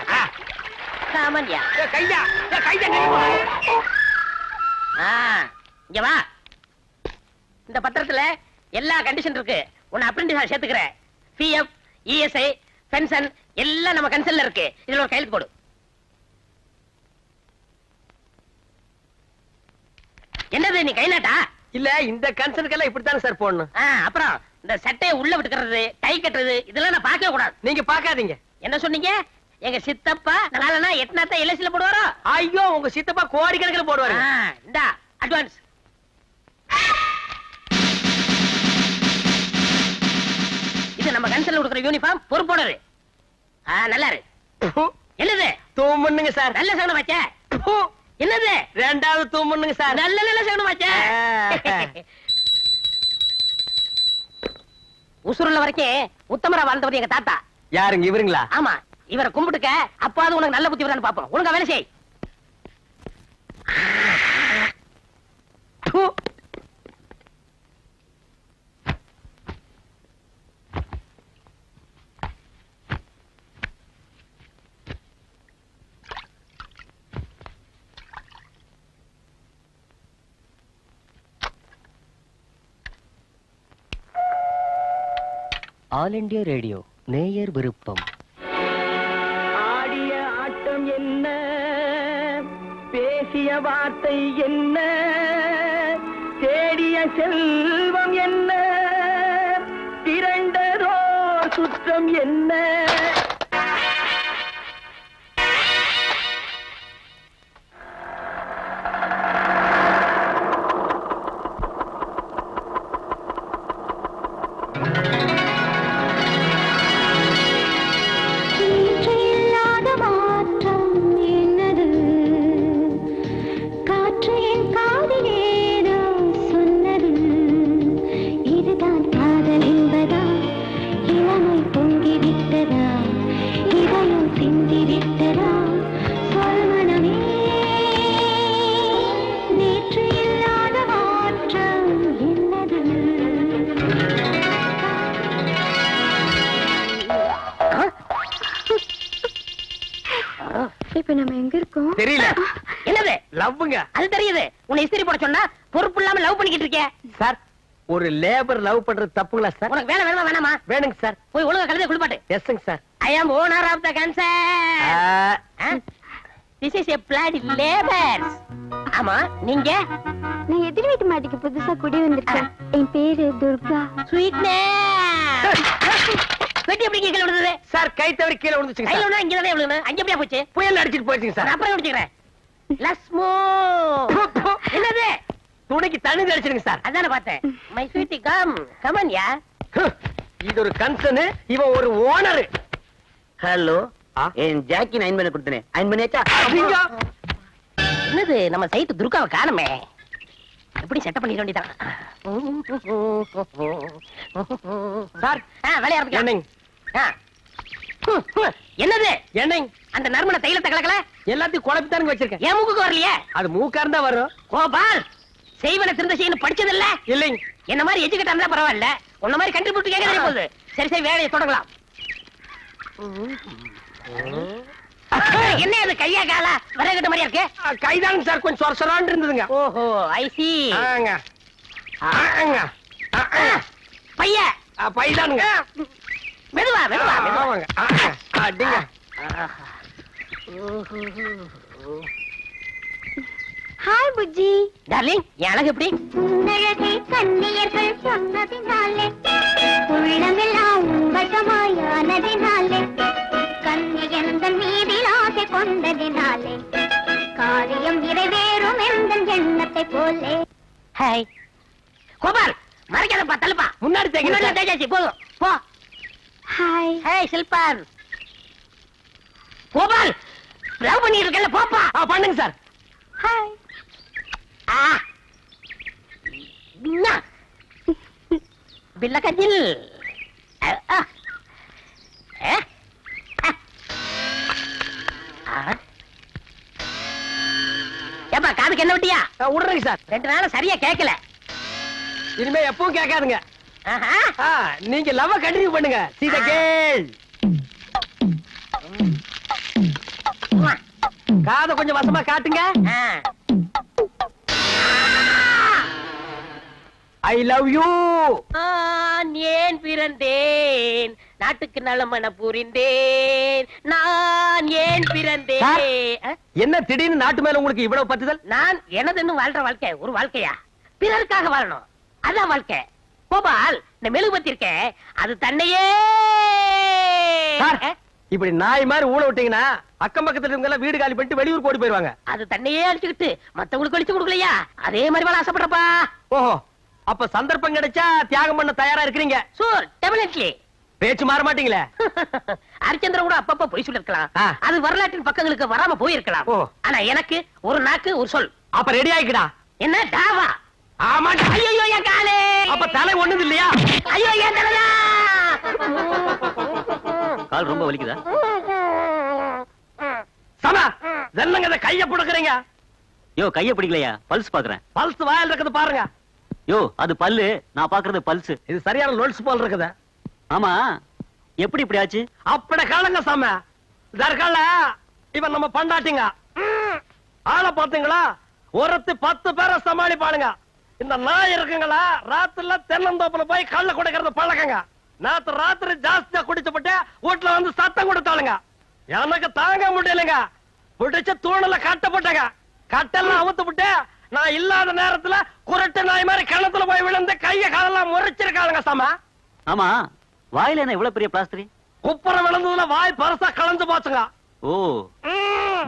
சாமான்யா கையா கையா. இங்க வா. இந்த பத்திரத்துல எல்லா கண்டிஷன் இருக்கு. உன்னை அப்ரெண்டிஸா சேர்த்துக்கிறேன். பிஎஃப், இஎஸ்ஐ, பென்ஷன் எல்லாம் நம்ம கன்சல்ல இருக்கு. இதுல ஒரு கையெழுத்து போடு. என்னது நீ கை நாட்டா? இல்ல இந்த கன்சனுக்கெல்லாம் இப்படித்தானே சார் போடணும். அப்புறம் இந்த சட்டையை உள்ள விட்டுக்கிறது, கை கட்டுறது இதெல்லாம் நான் பார்க்கவே கூடாது. நீங்க பாக்காதீங்க. என்ன சொன்னீங்க? எங்க சித்தப்பா நாளனா எட்டனாத்த எல்ஐசில போடுவாரோ? ஐயோ உங்க சித்தப்பா கோடிக்கணக்கில் போடுவாரு. இந்தா அட்வான்ஸ். இது நம்ம கன்சல்ல கொடுக்குற யூனிஃபார்ம். பொறுப்போடுது. நல்லா இருக்கு. என்னது? தூமுன்னுங்க சார். நல்ல சகுனம் வச்ச. என்னது? ரெண்டாவது தூமுன்னுங்க சார். நல்ல சகுனம் வச்ச. உசுருள்ள வரைக்கும் உத்தமரா வாழ்ந்தவர் எங்க தாத்தா. யாருங்க இவருங்களா? ஆமா, இவரை கும்பிட்டுக்க. அப்பாவது உனக்கு நல்ல புத்தி வருதான்னு பாப்போம். ஒழுங்கா வேலை செய். ஆல் இண்டியா ரேடியோ நேயர் விருப்பம். ஆடிய ஆட்டம் என்ன, பேசிய வார்த்தை என்ன, தேடிய செல்வம் என்ன, திரண்டதோ சுற்றம் என்ன. இப்ப நம்ம எங்க இருக்கோம்? தெரியல. என்னது? லவ்வுங்க. அது தெரியுது. உன்னை இஸ்திரி போட சொன்னா பொறுப்பு இல்லாம லவ் பண்ணிக்கிட்டு இருக்கே. சார் ஒரு லேபர் லவ் பண்றது தப்புங்களா சார்? உனக்கு வேலை வேணுமா வேணாமா? வேணுங்க சார். போய் ஒழுங்கா கழுதை குளிப்பாட்டு. எஸ்ங்க sir. I am owner of the concern. This is a flat labours. ஆமா, நீங்க? நான் எதிர் வீட்டு மாட்டிக்கு புதுசா குடி வந்திருக்கேன். என் பேரு துர்கா. ஸ்வீட்னஸ். வெட்டி எப்படி கீழே விழுந்தது? சார் கை தவறி கீழே விழுந்துச்சுங்க கையில சார். விழுந்தா இங்க தானே விழுந்தது. அங்க எப்படியா போச்சு? புயல் அடிச்சிட்டு போயிடுச்சுங்க நான் சார். அப்புறம் குடிச்சுக்கிறேன். லஸ்மோ. என்னது? துணைக்கு தண்ணி அடிச்சிருங்க சார். அதானே பார்த்தேன். My sweetie come come on yeah. இது ஒரு கன்சர்ன், இவன் ஒரு ஓனர். ஹலோ, என் ஜாக்கி அயன் பண்ண கொடுத்தேன். அயன் பண்ணியாச்சா? என்னது நம்ம சைட்டு துர்காவை காணுமே. எப்படி செட்டப் பண்ணிட வேண்டியதான். சார் வேலைய ஆரம்பிக்கலாம். என்னது? என்னங்க அந்த நறுமண தைலத்தை கலக்கல? எல்லாத்தையும் குழப்பித்தானுங்க வச்சிருக்கேன். ஏன் மூக்குக்கு வரலையே? அது மூக்கா இருந்தா வரும். கோபால், செய்வன திருந்த செய்யணும் படிச்சது இல்ல? இல்லைங்க. என்ன மாதிரி எஜுகேட் இருந்தா பரவாயில்ல. உன்ன மாதிரி கண்டிப்பா கேட்க தெரிய போகுது. சரி சரி வேலையை தொடங்கலாம். என்ன அது கையா காலா வரகட்ட மாதிரியா இருக்கு? கைதானுங்க சார், கொஞ்சம் சொரசொரான்னு இருந்ததுங்க. ஓஹோ ஐ சி. பைய பைதானுங்க. மெதுவா மெதுவா மெதுவா. ஆமாங்க. அடிங்க. ஹாய் புஜ்ஜி. டார்லிங், என் அழகு எப்படி? உன்னழகை கண்ணியர்கள் சொன்னதினாலே, உள்ளமெல்லாம் வசமாயானதினாலே, கண்ணியந்தன் மீதில் ஆசை கொண்டதினாலே, காரியம் நிறைவேறும் எந்தன் எண்ணத்தை போலே. ஹாய் கோபால், மறைக்காதப்பா, தள்ளுப்பா. முன்னாடி முன்னாடி தேய்க்க தேய்ச்சாச்சு, போதும் போ. ஹாய். ஹாய் சில்பான். கோபால், லவ் பண்ணிட்டு இருக்கல, போப்பா. பண்ணுங்க சார். ஹாய். பில்ல கஜில். ஏப்பா காதுக்கு என்ன விட்டியா? விடுறேங்க சார். 2 நாளா சரியா கேட்கல. இனிமே எப்பவும் கேட்காதுங்க. ஆஹா. நீங்க லவ் கண்டினியூ பண்ணுங்க. See the girl. காதை கொஞ்சம் வசமா காட்டுங்க. I love you. நான் ஏன் பிறந்தேன் நாட்டுக்கு நலமன புரிந்தேன் நான் ஏன் பிறந்தேன். என்ன திடீர்னு நாட்டு மேல உங்களுக்கு இவ்வளவு பற்றுதல்? நான் எனதுன்னு வாழ்ற வாழ்க்கை ஒரு வாழ்க்கையா? பிறருக்காக வாழணும், அதான் வாழ்க்கை. கோபால், இந்த மெழுகுபத்தி இருக்க அது தன்னையே சார், இப்படி நாய் மாதிரி ஊழ விட்டீங்கன்னா அக்கம் பக்கத்துல இருக்கவங்க எல்லாம் வீடு காலி பண்ணிட்டு வெளியூர் ஓடி போயிருவாங்க. அது தன்னையே அழிச்சுக்கிட்டு மத்தவங்களுக்கு அழிச்சு கொடுக்கலையா? அதே மாதிரி வாழ ஆசைப்படுறப்பா. ஓஹோ, அப்ப சந்தர்ப்பம் கிடைச்சா தியாகம் பண்ண தயாரா இருக்கிறீங்க? சூர், டெபினெட்லி. பேச்சு மாற மாட்டீங்களே. ஹரிச்சந்திரன் கூட அப்பப்ப பொய் சொல்லிருக்கலாம், ஆ. அது வரலாற்றின் பக்கங்களுக்கு வராம போயிருக்கலாம். ஓ. ஆனா எனக்கு ஒரு நாக்கு ஒரு சொல். அப்ப ரெடி ஆயிக்கடா. என்ன டாவா? ஆமா. ஐயோ என் காலே. அப்ப தலை ஒண்ணுது இல்லையா? ஐயோ என் தலையா. கால் ரொம்ப வலிக்குதா? சமா, என்னங்க இத கைய புடுக்குறீங்க? யோ, கைய பிடிக்கலையா? பல்ஸ் பாக்குறேன். பல்ஸ் வாயில இருக்குது பாருங்க. யோ, அது பல்லு, நான் பாக்குறது பல்ஸ். இது சரியான லொல்ஸ் போல் இருக்குது. ஆமா, எப்படி இப்படி ஆச்சு? அப்பட காலங்க சாம. தர்கால இவன் நம்ம பண்டாட்டிங்க. ஆளை பாத்தீங்களா? ஒருத்தி 10 பேரை சமாளிப்பாளுங்க. இந்த நாய் இருக்குங்களா, ராத்திரில தென்னந்தோப்புல போய் கள்ள குடிக்கிறது பழக்கங்க. நேத்து ராத்திரி ஜாஸ்தியா குடிச்சுப்பட்டு வீட்டுல வந்து சத்தம் கொடுத்தாளுங்க. எனக்கு தாங்க முடியலைங்க. பிடிச்ச தூணல கட்டப்பட்டங்க. கட்டெல்லாம் அவுத்து விட்டு நான் இல்லாத நேரத்துல குரட்டு நாய் மாதிரி கிணத்துல போய் விழுந்து கைய காலெல்லாம் முறிச்சிருக்காளுங்க சாம. ஆமா, வாயில என்ன இவ்வளவு பெரிய பிளாஸ்டர்? குப்புற விழுந்ததுல வாய் பரசா கலந்து போச்சுங்க. ஓ,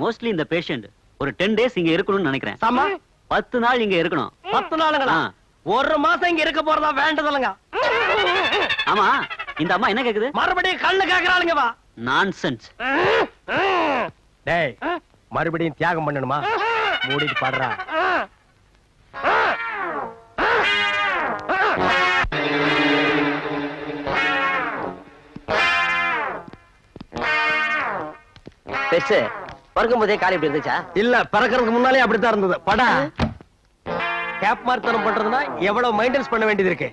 மோஸ்ட்லி இந்த பேஷண்ட் ஒரு 10 days இங்க இருக்கணும்னு நினைக்கிறேன். சாமா, 10 நாள் இங்க இருக்கணும். 10 நாளுங்களா? ஆ. ஒரு மாசம் இங்க இருக்க போறதா வேண்டதில்லைங்க. ஆமா, இந்த அம்மா என்ன கேக்குது? மறுபடியும் கண்ணு கேக்குறாளுங்க. வா. நான்சென்ஸ். டேய், மறுபடியும் தியாகம் பண்ணணுமா? மூடிட்டு பாடுறா. பெருசு பறக்கும் போதே காலி இப்படி இருந்துச்சா? இல்ல, பறக்கறதுக்கு முன்னாலே அப்படித்தான் இருந்தது. படா கேப் மார்த்தனம் பண்றதுன்னா எவ்வளவு மெயின்டெனன்ஸ் பண்ண வேண்டியது இருக்கு.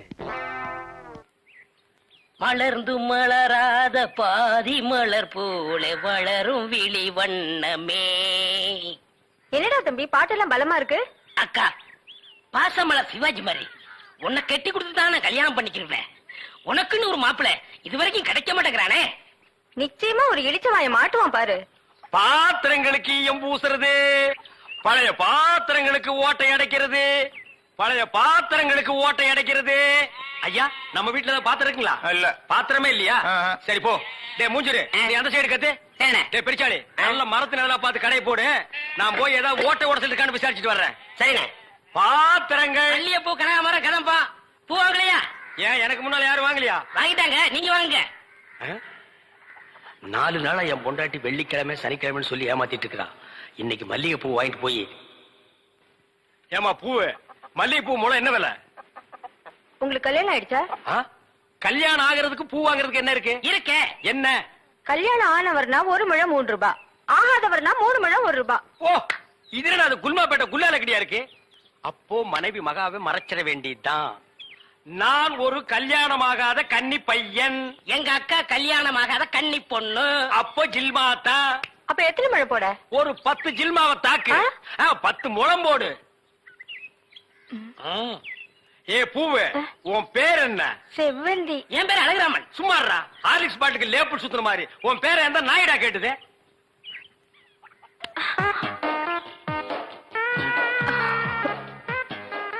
மலர்ந்து மலராத பாதி மலர் போல வளரும் விழி வண்ணமே. என்னடா தம்பி பாட்டெல்லாம் பலமா இருக்கு? அக்கா, பாசமலர் சிவாஜி மாதிரி உன்னை கட்டி கொடுத்து தான் நான் கல்யாணம் பண்ணிக்கிறேன். உனக்குன்னு ஒரு மாப்பிள இது வரைக்கும் கிடைக்க மாட்டேங்கிறானே. நிச்சயமா ஒரு இளிச்சவாய மாட்டுவான் பாரு. பாத்திரங்களுக்கு ஈயம் பூசுறது, பழைய பாத்திரங்களுக்கு ஓட்டை அடைக்கிறது, பழைய பாத்திரங்களுக்கு ஓட்டை அடைக்கிறது. ஐயா, நம்ம வீட்டுல ஏதாவது பாத்திரம் இருக்குங்களா? இல்ல. பாத்திரமே இல்லையா? சரி போ. டே மூஞ்சிரு, நீ அந்த சைடு கத்து. டே பெரிச்சாளி, நல்ல மரத்து நல்லா பார்த்து கடை போடு. நான் போய் ஏதாவது ஓட்டை உடச்சல் இருக்கான்னு விசாரிச்சுட்டு வர்றேன். சரிண்ணே. பாத்திரங்கள் பள்ளிய பூ கனகாமரம் கதம்பா பூ வாங்கலையா? ஏன் எனக்கு முன்னால யாரும் வாங்கலையா? வாங்கிட்டாங்க, நீங்க வாங்குங்க. 4 நாளா என் பொண்டாட்டி வெள்ளிக்கிழமை சனிக்கிழமைன்னு சொல்லி ஏமாத்திட்டு இருக்கிறான். இன்னைக்கு மல்லிகை பூ வாங்கிட்டு போய். ஏமா பூ, மல்லிகை பூ மூலம் என்ன விலை? உங்களுக்கு கல்யாணம் ஆயிடுச்சா? கல்யாணம் ஆகிறதுக்கு பூ வாங்குறதுக்கு என்ன இருக்கு? இருக்கே. என்ன? கல்யாணம் ஆனவர்னா 1 முழம் 3 ரூபாய், ஆகாதவர்னா 3 முழம் 1 ரூபாய். ஓ, இது என்ன அது குல்மாப்பேட்டை குல்லால கடியா இருக்கு? அப்போ மனைவி மகாவை மறைச்சிட வேண்டியதுதான். நான் ஒரு கல்யாணமாகாத கன்னி பையன். எங்க அக்கா கல்யாணமாகாத கன்னி பொண்ணு. அப்போ ஜில்மாத்தா. அப்ப எத்தனை முழம் போட? ஒரு 10 ஜில்மாவை தாக்கு. 10 முழம் போடு. ஏ பூவு, உன் பேர் என்ன? செவ்வந்தி. என் பேர் அழகுராமன். சும்மாறா, ஹார்லிக்ஸ் பாட்டுக்கு லேபிள் சுத்துற மாதிரி. உன் பேரை எந்த நாயிடா கேட்டுது?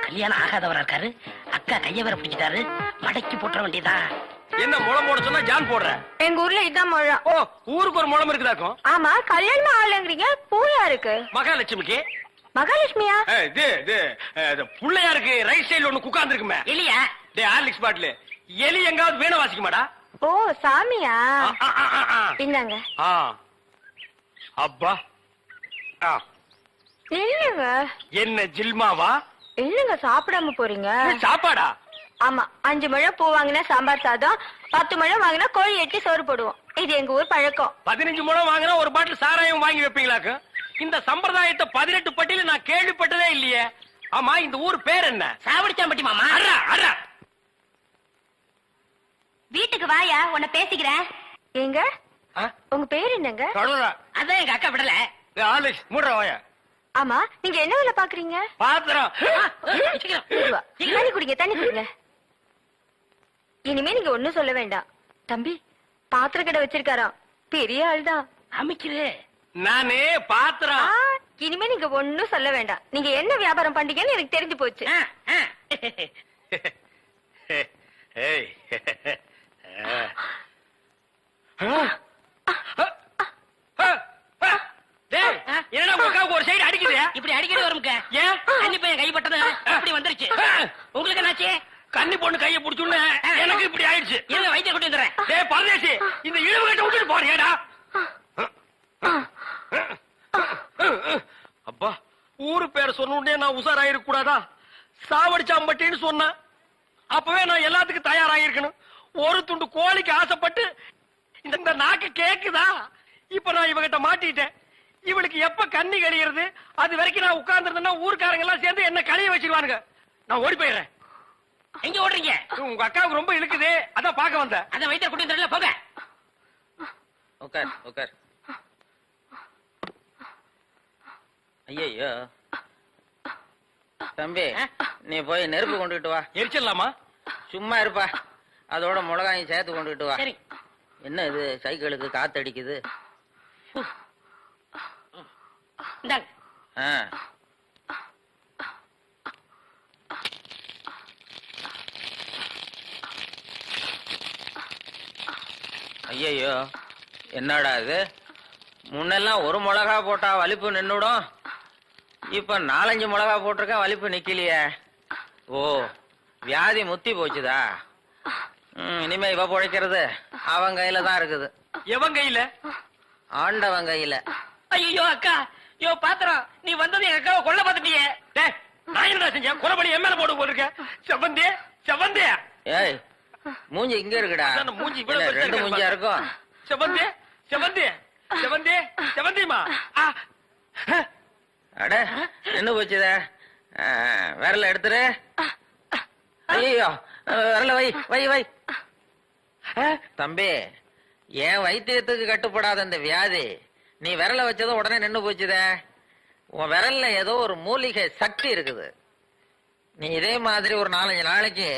கல்யாணம் ஆகாதவரா இருக்காரு. அக்கா கைய வேற பிடிச்சிட்டாரு. மடக்கி போட்டுற வேண்டியதா. என்ன முளம் போட சொன்னா ஜான் போடுற? எங்க ஊர்ல இதான் முழம். ஓ, ஊருக்கு ஒரு முளம் இருக்குதாக்கும். ஆமா, கல்யாணம் ஆகலங்கிறீங்க, பூயா இருக்கு. மகாலட்சுமிக்கு. மகாலட்சுமியா? புள்ளையாருக்கு ரைட் சைடுல ஒண்ணு குக்காந்து இருக்குமே. இல்லையா? டே ஹார்லிக்ஸ் பாட்டில் எலி எங்காவது வீணை வாசிக்குமாடா? ஓ, சாமியா? ஆ, ஆ, ஆ, ஆ. இந்தாங்க. அப்பா இல்லங்க. என்ன ஜில்மாவா? இல்லங்க, சாப்பிடாம போறீங்க. சாப்பாடா? ஆமா, 5 முழம் பூ வாங்கினா சாம்பார் சாதம், 10 முழம் வாங்கினா கோழி எட்டி சோறு போடுவோம். இது எங்க ஊர் பழக்கம். 15 முழம் வாங்கினா ஒரு பாட்டில் சாராயம் வாங்கி வைப்பீங்களாக்கு? இந்த சம்பிரதாயத்தை 18 பட்டியல நான் கேள்விப்பட்டதே இல்லையே. ஆமா, இந்த ஊர் பேர் என்ன? சாவடிச்சாம்பட்டி மாமா. வீட்டுக்கு வாயா, உன்னை பேசிக்கிறேன். எங்க உங்க பேர் என்னங்க? அதான் எங்க அக்கா விடல. மூடுற வாயா. ஆமா, நீங்க என்ன வேலை பாக்குறீங்க? பாத்திரம். தண்ணி குடிங்க, தண்ணி குடிங்க. இனிமே நீங்க ஒண்ணும் சொல்ல வேண்டாம். தம்பி, பாத்திர கடை வச்சிருக்காராம். பெரிய ஆள்தான். அமைக்கிறே நானே பாத்திரம். இனிமே நீங்க ஒண்ணும் சொல்ல வேண்டாம். நீங்க என்ன வியாபாரம் பண்றீங்கன்னு எனக்கு தெரிஞ்சு போச்சு. ஏய். டேய், என்னடா உங்க அக்காவுக்கு ஒரு சைடு அடிக்குது? இப்படி அடிக்கடி வரும்க. ஏன்? கன்னி பையன் கைப்பட்டது இப்படி வந்துருச்சு. உங்களுக்கு என்னாச்சு? கன்னி பொண்ணு கையை புடிச்சுன்னு எனக்கு இப்படி ஆயிடுச்சு. இருங்க வைத்திய கொண்டு வந்துடுறேன். டேய் பரதேசி, இந்த இழுவு கட்ட விட்டுட்டு போறியேடா. அப்பா, ஊரு பேரை சொன்ன நான் உசாராயிருக்க கூடாதா? சாவடிச்சாம்பட்டின்னு சொன்னேன். அப்பவே நான் எல்லாத்துக்கும் தயாராகிருக்கணும். ஒரு துண்டு கோழிக்கு ஆசைப்பட்டு இந்த நாக்கு கேக்குதா? இப்ப நான் இவகிட்ட மாட்டிட்டேன். இவளுக்கு எப்ப கண்ணி கழிகிறது அது வரைக்கும் நான் உட்கார்ந்துருந்தேன்னா ஊருக்காரங்க எல்லாம் சேர்ந்து என்ன கழிய வச்சிருவானுங்க. நான் ஓடி போயிடுறேன். எங்க ஓடுறீங்க? உங்க அக்காவுக்கு ரொம்ப இழுக்குது, அதான் பாக்க வந்தேன். அத வைத்திய கொண்டு வந்துடுறேன். போங்க. உட்கார் உட்கார். ஐயோ தம்பி, நீ போய் நெருப்பு கொண்டுகிட்டு வா. எரிச்சிடலாமா? சும்மா இருப்பா. அதோட மிளகாயும் சேர்த்து கொண்டுகிட்டு வா. சரி. என்ன இது சைக்கிளுக்கு காத்தடிக்குது? இந்தாங்க. ஆ. ஐயோ என்னடா இது? முன்னெல்லாம் ஒரு மிளகா போட்டா வலிப்பு நின்னுடும். இப்ப 4-5 மிளகா போட்டிருக்கா, வலிப்பு நிக்கலையே. ஓ, வியாதி முத்தி போச்சுதா? இனிமே இவ பொழைக்கிறது அவன் கையில தான் இருக்குது. எவன் கையில? ஆண்டவன் கையில. ஐயோ அக்கா, யோ பாத்திரம், நீ வந்தது எங்க அக்காவை கொல்ல பாத்துட்டியே. டேய், நான் என்னடா செஞ்சேன்? குறபடி என் மேல போட்டு போட்டிருக்க. செவந்தே செவந்தே. ஏய், மூஞ்சி இங்க இருக்குடா. அதான் மூஞ்சி இவ்வளவு இல்ல, பெருசா 2 இருக்கு மூஞ்சியா இருக்கும். செவந்தே செவந்தே செவந்தே செவந்திமா. அட என்ன போச்சுத? விரல எடுத்துரு. ஐயோ, விரல வை வை வை. தம்பி, என் வைத்தியத்துக்கு கட்டுப்படாத இந்த வியாதி நீ விரல வச்சதும் உடனே நின்னு போச்சுத. உன் விரல்ல ஏதோ ஒரு மூலிகை சக்தி இருக்குது. நீ இதே மாதிரி ஒரு 4-5 நாளைக்கு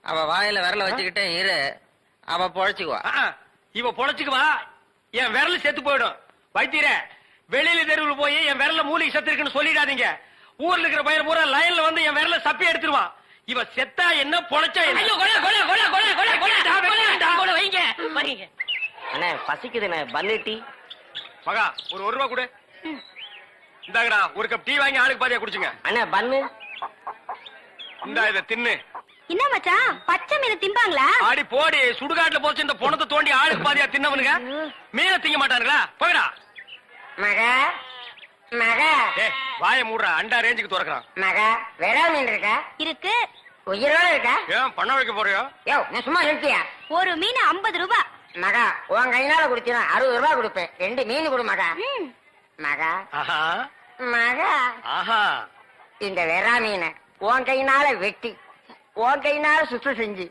அவ வாயில விரல வச்சுக்கிட்டே இரு, அவ பொழைச்சுக்குவா. இவ பொழைச்சுக்குவா, என் விரல் செத்து போயிடும். வைத்தியரே, வெளியில தெருவில் போய் என் விரல்ல மூலிகை சத்து இருக்குன்னு சொல்லிடாதீங்க. ஊர்ல இருக்கிற பையன் பூரா லைன்ல வந்து என் விரல சப்பி எடுத்துருவான். இவ செத்தா என்ன, பொழைச்சா என்ன? ஐயோ கொலை கொலை கொலை கொலை கொலை கொலை கொலை வைங்க வரீங்க. அண்ணே பசிக்குதுண்ணே, பன்னு டீ. மகா, ஒரு 1 ரூபா கொடு. இந்தாங்கடா, ஒரு கப் டீ வாங்கி ஆளுக்கு பாதியா குடிச்சுங்க. அண்ணே பன்னு. இந்தா இத தின்னு. என்ன மச்சான், பச்சை மீன் திம்பாங்களா? ஆடி போடி, சுடுகாட்டுல போச்சு இந்த பொணத்தை தோண்டி ஆளுக்கு பாதியா தின்னவனுங்க மீனை திங்க மாட்டானுங்களா? போகடா. மகா மகா ஏய், வாயை மூடுறா, அண்டா ரேஞ்சுக்கு துறக்குறான். மகா, வெறா மீன் இருக்கா? இருக்கு. உயிரோட இருக்கா? ஏன் பண்ண வைக்க போறியோ? யோ, நீ சும்மா நிறுத்தியா? ஒரு மீன் 50 ரூபாய். மகா, உன் கையினால குடிச்சா 60 ரூபாய் கொடுப்பேன். 2 மீன் கொடு மகா. மகா ஆஹா மகா, ஆஹா. இந்த வெறா மீனை உன் கையினால வெட்டி, உன் கையினால சுத்தம் செஞ்சு,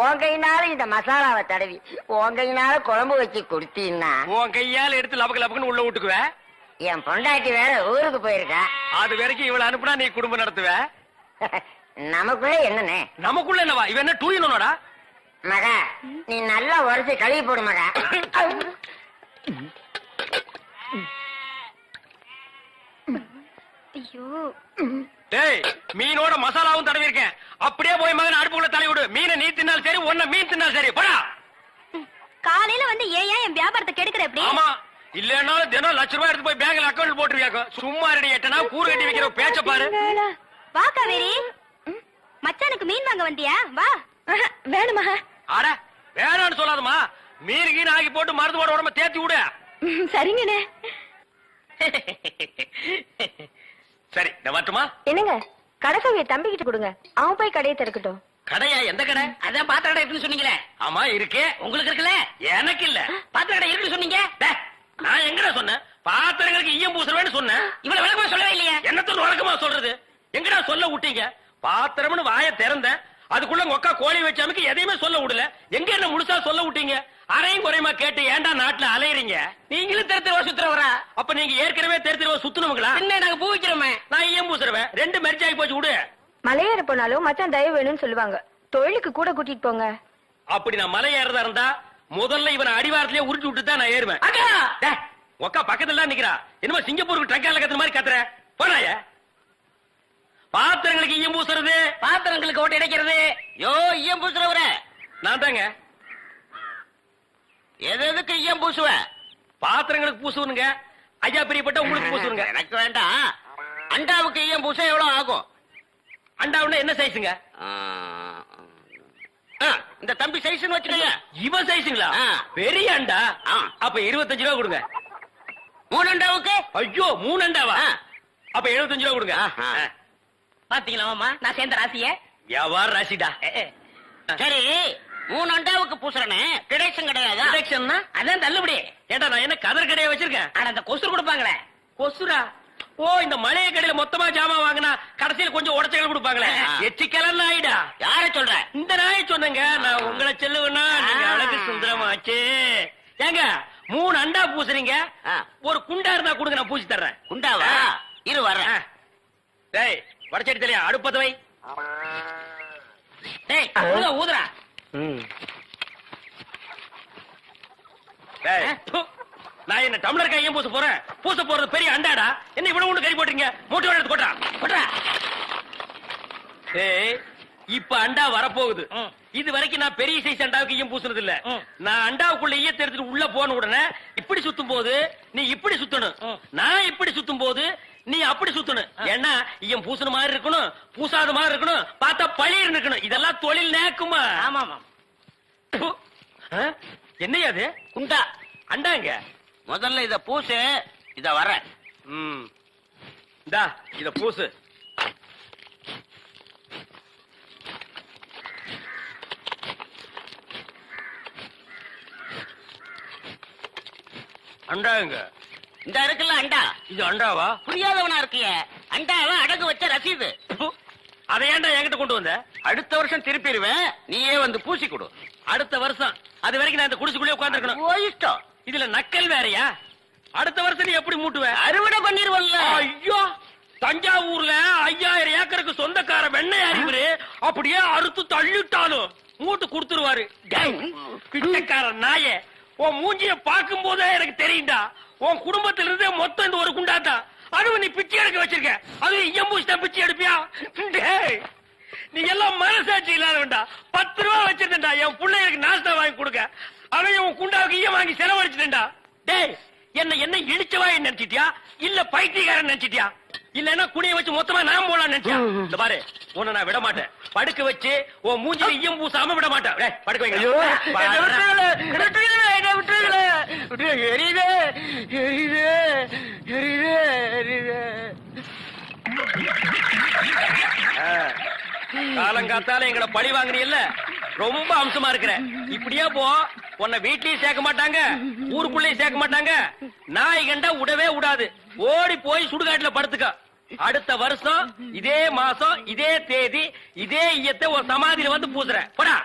உன் கையினால இந்த மசாலாவை தடவி, உன் கையினால குழம்பு வச்சு கொடுத்தீன்னா உன் கையால எடுத்து லபக்கு லபக்குன்னு உள்ள விட்டுக்குவ. என் பொண்டாட்டி வேற ஊருக்கு போயிருக்கா. அது வரைக்கும் இவள அனுப்புனா நீ குடும்பம் நடத்துவ. நமக்குள்ள என்னண்ணே? நமக்குள்ள என்னவா? இவன் என்ன டூயினோடா? மகா, நீ நல்லா உரைச்சு கழுவி போடு மகா. ஐயோ, டேய், மீனோட மசாலாவும் தடவி இருக்கேன். அப்படியே போய் மகன் அடுப்புக்குள்ள தலை விடு. மீனை நீ தின்னாலும் சரி, ஒன்ன மீன் தின்னாலும் சரி. போடா. காலையில வந்து ஏன் என் வியாபாரத்தை கெடுக்கிற எப்படி? ஆமா, இல்லன்னா தினம் ₹1,00,000 எடுத்து போய் பேங்க்ல அக்கவுண்ட் போட்டுருவியாக்கும். சும்மா ரெடி எட்டனா கூறு கட்டி வைக்கிற பேச்ச பாரு. வா காவேரி, மச்சானுக்கு மீன் வாங்க வந்தியா? வா. வேணுமா? அட வேணான்னு சொல்லாதமா. மீன் கீன் ஆகி போட்டு மருந்து போட உடம்ப தேத்தி விடு. சரிங்கண்ணே. சரி, நான் வரட்டுமா? என்னங்க, கடைசவிய தம்பி கிட்ட கொடுங்க, அவன் போய் கடையை திறக்கட்டும். கடையா? எந்த கடை? அதான் பாத்திர கடை இருக்குன்னு சொன்னீங்களே. ஆமா இருக்கே. உங்களுக்கு இருக்குல்ல? எனக்கு இல்ல. பாத்திர கடை இருக்குன்னு சொன்னீங்க. டேய், நான் எங்கடா சொன்னேன்? பாத்திரங்களுக்கு ஈயம் பூசுறவேன்னு சொன்னேன். இவ்வளவு விளக்கமா சொல்லவே இல்லையா? என்னத்தோட வழக்கமா சொல்றது? எங்கடா சொல்ல விட்டீங்க? பாத்திரம்னு வாயை திறந்தேன், அதுக்குள்ள உங்க அக்கா கோழி வச்சாமுக்கு எதையுமே சொல்ல விடல. எங்க என்ன முழுசா சொல்ல விட்டீங்க? அரையும் குறையுமா கேட்டு ஏன்டா நாட்டுல அலையறீங்க? நீங்களும் தெரு சுத்துறவரா? அப்ப நீங்க ஏற்கனவே தெரு சுத்துனவங்களா? என்ன நாங்க பூ வைக்கிறோமே. நான் ஈயம் பூசுறவன். 2 மெர்ஜ் ஆகி போச்சு. விடு. மலையேற போனாலும் மச்சான் தயவு வேணும்னு சொல்லுவாங்க. தொழிலுக்கு கூட கூட்டிட்டு போங்க. அப்படி நான் மலை ஏறதா இருந்தா முதல்ல இவனை அடிவாரத்திலே உருட்டி விட்டு தான் நான் ஏறுவேன். டேய், உக்கா பக்கத்துல தான் நிக்கிறா. என்னமோ சிங்கப்பூருக்கு ட்ரங்கால கத்துற மாதிரி கத்துற. போனாய பாத்திரங்களுக்கு ஈயம் பூசுறது, பாத்திரங்களுக்கு ஓட்டு இடைக்கிறது. யோ ஈயம் பூசுறவர நான் தாங்க. எதுக்கு ஈயம் பூசுவ? பாத்திரங்களுக்கு பூசுவனுங்க. ஐயா பிரியப்பட்ட உங்களுக்கு பூசுவனுங்க. எனக்கு வேண்டாம். அண்டாவுக்கு ஈயம் பூச எவ்வளவு ஆகும்? அண்டாவுன்னா என்ன சைஸுங்க? இந்த தம்பி சைஸ்னு வச்சுக்கோங்க. இவன் சைஸுங்களா? ஆ. பெரிய அண்டா. ஆ. அப்ப 25 ரூபா கொடுங்க. 3 அண்டாவுக்கு? ஐயோ 3 அண்டாவா? ஆ. அப்ப 75 ரூபா கொடுங்க. ஆஹா. பாத்தீங்களா மாமா நான் சேர்ந்த ராசிய? வியாபார ராசிடா. சரி 3 அண்டாவுக்கு பூசுறனே டிடக்ஷன் கிடையாதா? டிடக்ஷன்னா அதான் தள்ளுபடி. ஏண்டா நான் என்ன கதர் கடையை வச்சிருக்கேன்? ஆனா அந்த கொசு கொடுப்பாங்களே. கொசுரா? ஓ, இந்த மளிகை கடையில மொத்தமா ஜாமான் வாங்கினா கடைசியில கொஞ்சம் உடச்சல் கொடுப்பாங்களே. ஆ. எச்சிக்கலன்னு ஆயிடா. யார சொல்ற? இந்த நாயை சொன்னங்க. நான் உங்களை செல்லுவேன்னா நீங்க அழகு சுந்தரமாச்சு. ஏங்க 3 அண்டா பூசுறீங்க, ஆ. ஒரு குண்டா இருந்தா கொடுங்க, நான் பூசி தர்றேன். குண்டாவா? இரு வர்றேன். டேய் வடச்சடி தலையா, அடுப்பத வை. டேய் ஊதுறா. டேய், ப்பு. நான் என்ன டம்ளர் கையும் பூச போறேன்? பூச போறது பெரிய அண்டாடா. என்ன இவ்வளவு ஒண்ணு கை போட்டீங்க? மூட்டை எடுத்து கொட்டா கொட்டா. ஏய், இப்ப அண்டா வரப்போகுது. இது வரைக்கும் நான் பெரிய சைஸ் அண்டாவுக்கு ஈயம் பூசுனது இல்ல. நான் அண்டாவுக்குள்ள ஈயத்தை எடுத்துட்டு உள்ள போன உடனே இப்படி சுத்தும் போது நீ இப்படி சுத்தணும். நான் இப்படி சுத்தும் போது நீ அப்படி சுத்தணும். ஏன்னா ஈயம் பூசுன மாதிரி இருக்கணும், பூசாத மாதிரி இருக்கணும், பார்த்தா பழிர் இருக்கணும். இதெல்லாம் தொழில் நேக்குமா? ஆமா ஆமா. என்னையா அது? குண்டா அண்டாங்க. முதல்ல இத பூசு. இத வர்றேன். இந்தா இத பூசு. அண்டாங்க. இந்த இருக்குல்ல அண்டா, இது அண்டாவா? புரியாதவனா இருக்கிய. அண்டாவ அடகு வச்ச ரசீது. அதை ஏன்டா என்கிட்ட கொண்டு வந்த? அடுத்த வருஷம் திருப்பிடுவேன், நீயே வந்து பூசி கொடு. அடுத்த வருஷம் அது வரைக்கும் நான் இந்த குடிசுக்குள்ளே உட்கார்ந்துருக்கணும். ஓ இஷ்டம். இதுல நக்கல் வேறயா? அடுத்த வருஷம் நீ எப்படி மூட்டுவ? அறுவடை பண்ணிருவல்ல. ஐயோ, தஞ்சாவூர்ல 5000 ஏக்கருக்கு சொந்தக்கார வெண்ணெய் அறிவுரு அப்படியே அறுத்து தள்ளிட்டாலும் மூட்டு கொடுத்துருவாரு. பிச்சைக்கார நாயே, உன் மூஞ்சிய பார்க்கும் போதே எனக்கு தெரியும்டா, உன் குடும்பத்துல இருந்தே மொத்தம் இந்த ஒரு குண்டாதான். அதுவும் நீ பிச்சை எடுக்க வச்சிருக்க. அது எம்பூசி தான் பிச்சை எடுப்பியா? டேய், நீ எல்லாம் மனசாட்சி இல்லாதவன்டா. 10 ரூபா வச்சிருந்தா என் பிள்ளைகளுக்கு நாஸ்தா வாங்கி கொடுக்க. அவன் உன் குண்டாவுக்கு ஈயம் வாங்கி செலவழிச்சுட்டா. டேய், என்ன இடிச்சவா நினைச்சிட்டியா இல்ல பைத்தியக்காரன் நினைச்சிட்டியா? இல்லன்னா குடிய வச்சு மொத்தமா நான் போலாம் நினைச்சா? இந்த பாரு, உன்னை நான் விட மாட்டேன். படுக்க வச்சு உன் மூஞ்சில ஈயம் பூசாம விட மாட்டேன். டேய், படுக்க வைங்க. காலங்காத்தால எங்களை பழி வாங்குறீல்ல, ரொம்ப அம்சமா இருக்கிற. இப்படியே போ, உன்னை வீட்லயும் சேர்க்க மாட்டாங்க, ஊருக்குள்ளயும் சேர்க்க மாட்டாங்க. நாய் கண்டா விடவே விடாது. ஓடி போய் சுடுகாட்டுல படுத்துக்க. அடுத்த வருஷம் இதே மாசம் இதே தேதி இதே ஈயத்தை ஒரு சமாதியில வந்து பூசுற. போடா.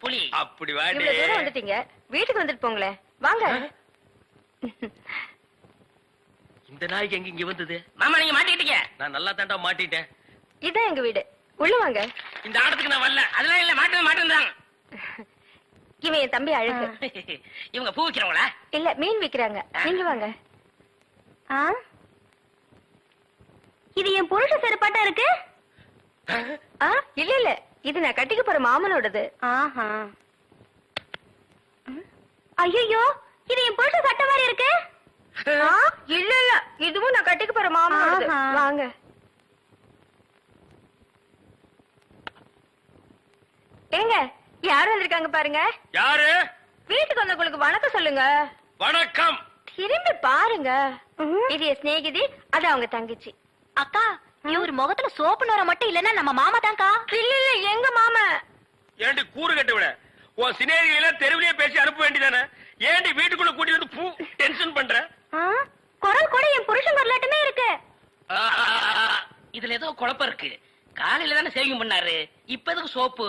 புலி அப்படி வாடி. இவ்வளவு தூரம் வந்துட்டீங்க, வீட்டுக்கு வந்துட்டு போங்களே. வாங்க. இந்த நாய்க்கு எங்க இங்க வந்தது? மாமா நீங்க மாட்டிக்கிட்டீங்க. நான் நல்லா தாண்டா மாட்டிட்டேன். இதான் எங்க வீடு, உள்ள வாங்க. இந்த ஆடத்துக்கு நான் வரல. அதெல்லாம் இல்ல, மாட்டேன். இவன் என் தம்பி அழகு. இவங்க பூ விக்கிறவங்களா? இல்ல, மீன் விக்கிறாங்க. நீங்க வாங்க. இது என் புருஷ செருப்பாட்டா இருக்கு. இல்ல இல்ல, இது நான் கட்டிக்க போற மாமனோடது. ஐயோ, இது என் புருஷ சட்டை மாதிரி இருக்கு. இல்ல இல்ல, இதுவும் நான் கட்டிக்க போற மாமனோடது. வாங்க. ஏங்க, யார் வந்திருக்காங்க பாருங்க. யாரு? வீட்டுக்கு வந்தவங்களுக்கு வணக்கம் சொல்லுங்க. வணக்கம். திரும்பி பாருங்க. இது என் சிநேகிதி, அது அவங்க தங்கச்சி. அக்கா, இவர் முகத்துல சோப்பு நோர மட்டும் இல்லன்னா நம்ம மாமா தான்க்கா. இல்ல இல்ல, எங்க மாமா. ஏண்டி கூறு கட்டு விட, உன் சினேகிகளை தெருவிலேயே பேசி அனுப்ப வேண்டியதானே? ஏண்டி வீட்டுக்குள்ள கூட்டி வந்து பூ டென்ஷன் பண்ற? குரல் கூட என் புருஷன் வரலாட்டுமே இருக்கு. இதுல ஏதோ குழப்பம் இருக்கு. காலையில தானே சேவிங் பண்ணாரு, இப்ப எதுக்கு சோப்பு?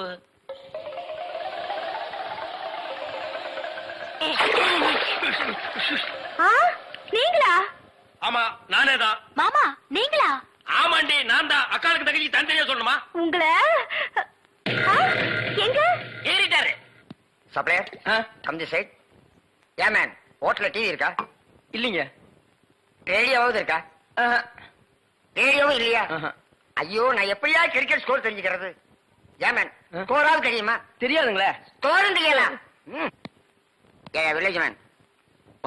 நீங்களா? ஆமா, நானே தான். மாமா நீங்களா? ஆமா, ஆமாண்டி நான் தான். அக்காளுக்கு தங்கச்சி தனித்தனியா சொல்லணுமா? உங்களை எங்க ஏறிட்டாரு. Supplier come the side. ஏ மேன், ஹோட்டல்ல டிவி இருக்கா? இல்லீங்க. ரேடியோவாவது இருக்கா? ரேடியோவும் இல்லையா? ஐயோ, நான் எப்படியா கிரிக்கெட் ஸ்கோர் தெரிஞ்சுக்கிறது? ஏ மேன், ஸ்கோராவது தெரியுமா? தெரியாதுங்களே. ஸ்கோரும் தெரியலாம். ஏ வில்லேஜ் மேன்,